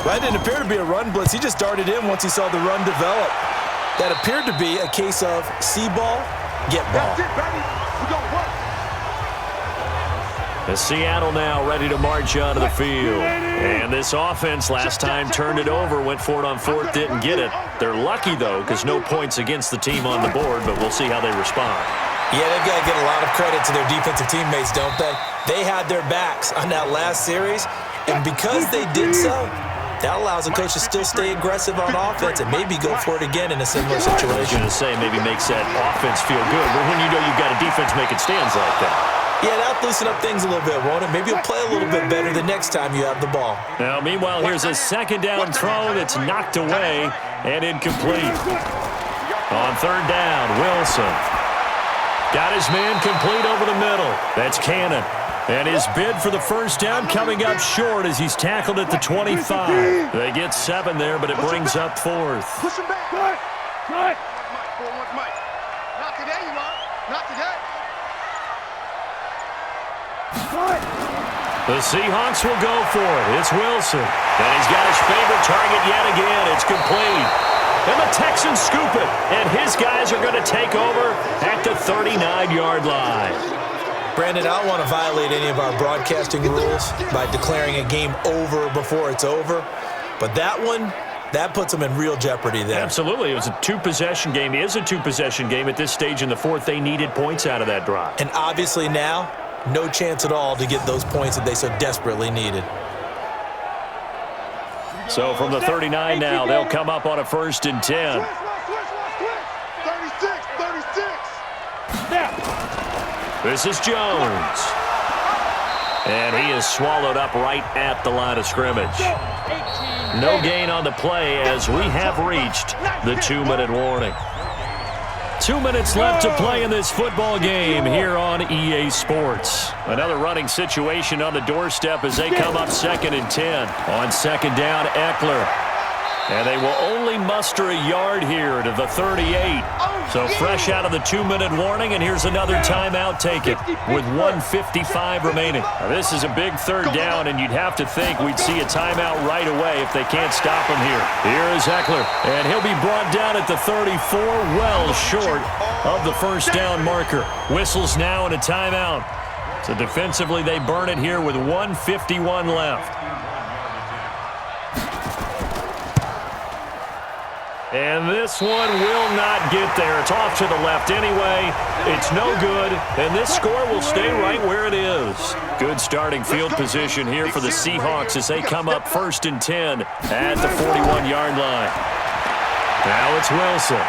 Well, that didn't appear to be a run blitz. He just darted in once he saw the run develop. That appeared to be a case of see ball, get ball. That's it, baby. We gonna work. As Seattle now ready to march onto the field. And this offense last time turned it over, went for it on fourth, didn't get it. They're lucky, though, because no points against the team on the board, but we'll see how they respond. Yeah, they've got to get a lot of credit to their defensive teammates, don't they? They had their backs on that last series, and because they did so, that allows a coach to still stay aggressive on offense and maybe go for it again in a similar I was situation. going to say maybe makes that offense feel good, but when you know you've got a defense making stands like that. Yeah, that'll loosen up things a little bit, won't it? Maybe you'll play a little bit better the next time you have the ball. Now, meanwhile, here's a second down throw that's knocked away and incomplete. On third down, Wilson. Got his man complete over the middle. That's Cannon. And his bid for the first down coming up short as he's tackled at the 25. They get 7 there, but it brings up fourth. Push him back. Good. Mike. Not today, you are. Not today. The Seahawks will go for it. It's Wilson. And he's got his favorite target yet again. It's complete. And the Texans scoop it. And his guys are going to take over at the 39-yard line. Brandon, I don't want to violate any of our broadcasting rules by declaring a game over before it's over, but that one, that puts them in real jeopardy there. Absolutely. It was a two-possession game. It is a two-possession game at this stage in the fourth. They needed points out of that drive. And obviously now, no chance at all to get those points that they so desperately needed. So from the 39 now, they'll come up on a 1st and 10. 36. This is Jones. And he is swallowed up right at the line of scrimmage. No gain on the play as we have reached the 2-minute warning. 2 minutes left to play in this football game here on EA Sports. Another running situation on the doorstep as they come up 2nd and 10. On second down, Eckler. And they will only muster a yard here to the 38. So fresh out of the 2-minute warning, and here's another timeout taken with 1:55 remaining. Now, this is a big third down, and you'd have to think we'd see a timeout right away if they can't stop him here. Here is Eckler, and he'll be brought down at the 34, well short of the first down marker. Whistles now and a timeout. So defensively, they burn it here with 1:51 left. And this one will not get there. It's off to the left anyway. It's no good, and this score will stay right where it is. Good starting field position here for the Seahawks as they come up 1st and 10 at the 41-yard line. Now it's Wilson.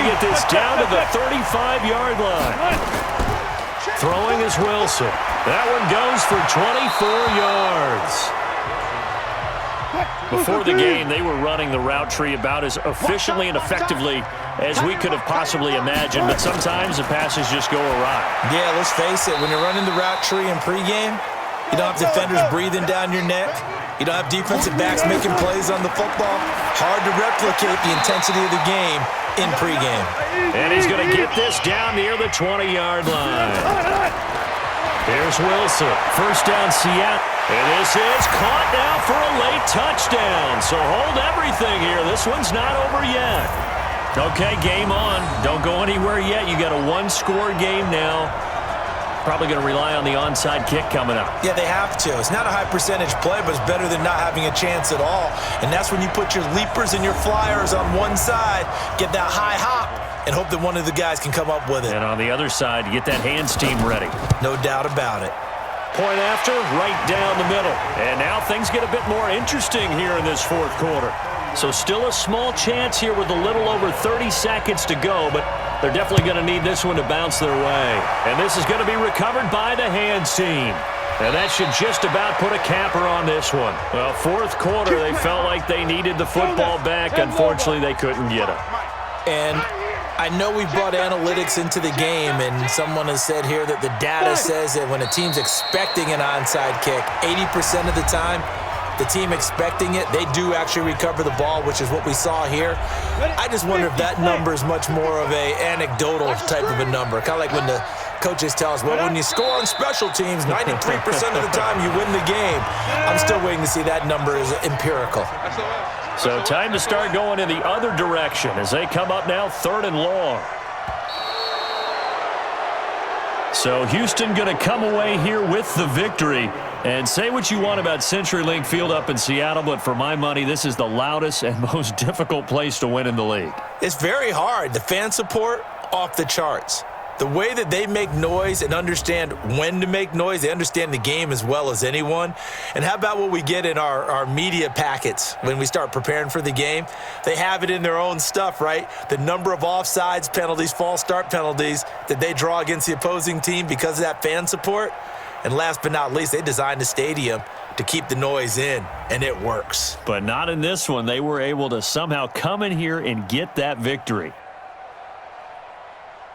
get this down to the 35-yard line. Throwing is Wilson. That one goes for 24 yards. Before the game, they were running the route tree about as efficiently and effectively as we could have possibly imagined, but sometimes the passes just go awry. Yeah, let's face it, when you're running the route tree in pregame, you don't have defenders breathing down your neck. You don't have defensive backs making plays on the football. Hard to replicate the intensity of the game in pregame. And he's going to get this down near the 20-yard line. Here's Wilson. First down, Seattle. And this is caught now for a late touchdown. So hold everything here. This one's not over yet. Okay, game on. Don't go anywhere yet. You got a one-score game now. Probably going to rely on the onside kick coming up. Yeah, they have to. It's not a high-percentage play, but it's better than not having a chance at all. And that's when you put your leapers and your flyers on one side, get that high hop, and hope that one of the guys can come up with it. And on the other side, you get that hands team ready. No doubt about it. Point after, right down the middle. And now things get a bit more interesting here in this fourth quarter. So still a small chance here with a little over 30 seconds to go, but they're definitely going to need this one to bounce their way. And this is going to be recovered by the hands team. And that should just about put a capper on this one. Well, fourth quarter, they felt like they needed the football back. Unfortunately, they couldn't get it. And I know we brought analytics into the game, and someone has said here that the data says that when a team's expecting an onside kick, 80% of the time, the team expecting it, they do actually recover the ball, which is what we saw here. I just wonder if that number is much more of a anecdotal type of a number. Kind of like when the coaches tell us, well, when you score on special teams, 93% of the time you win the game. I'm still waiting to see that number is empirical. So time to start going in the other direction as they come up now 3rd and long. So Houston going to come away here with the victory. And say what you want about CenturyLink Field up in Seattle, but for my money, this is the loudest and most difficult place to win in the league. It's very hard. The fan support, off the charts. The way that they make noise and understand when to make noise, they understand the game as well as anyone. And how about what we get in our media packets when we start preparing for the game? They have it in their own stuff, right? The number of offsides penalties, false start penalties that they draw against the opposing team because of that fan support. And last but not least, they designed the stadium to keep the noise in, and it works. But not in this one. They were able to somehow come in here and get that victory.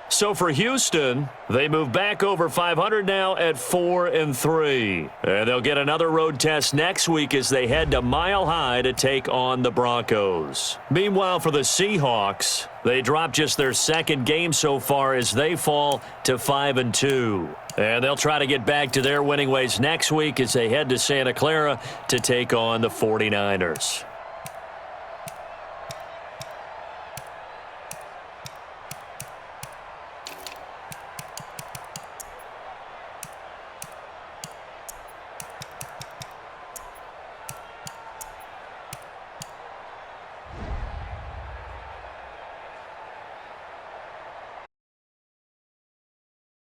So for Houston, they move back over 500 now at 4-3. And they'll get another road test next week as they head to Mile High to take on the Broncos. Meanwhile, for the Seahawks, they dropped just their second game so far as they fall to 5-2. And they'll try to get back to their winning ways next week as they head to Santa Clara to take on the 49ers.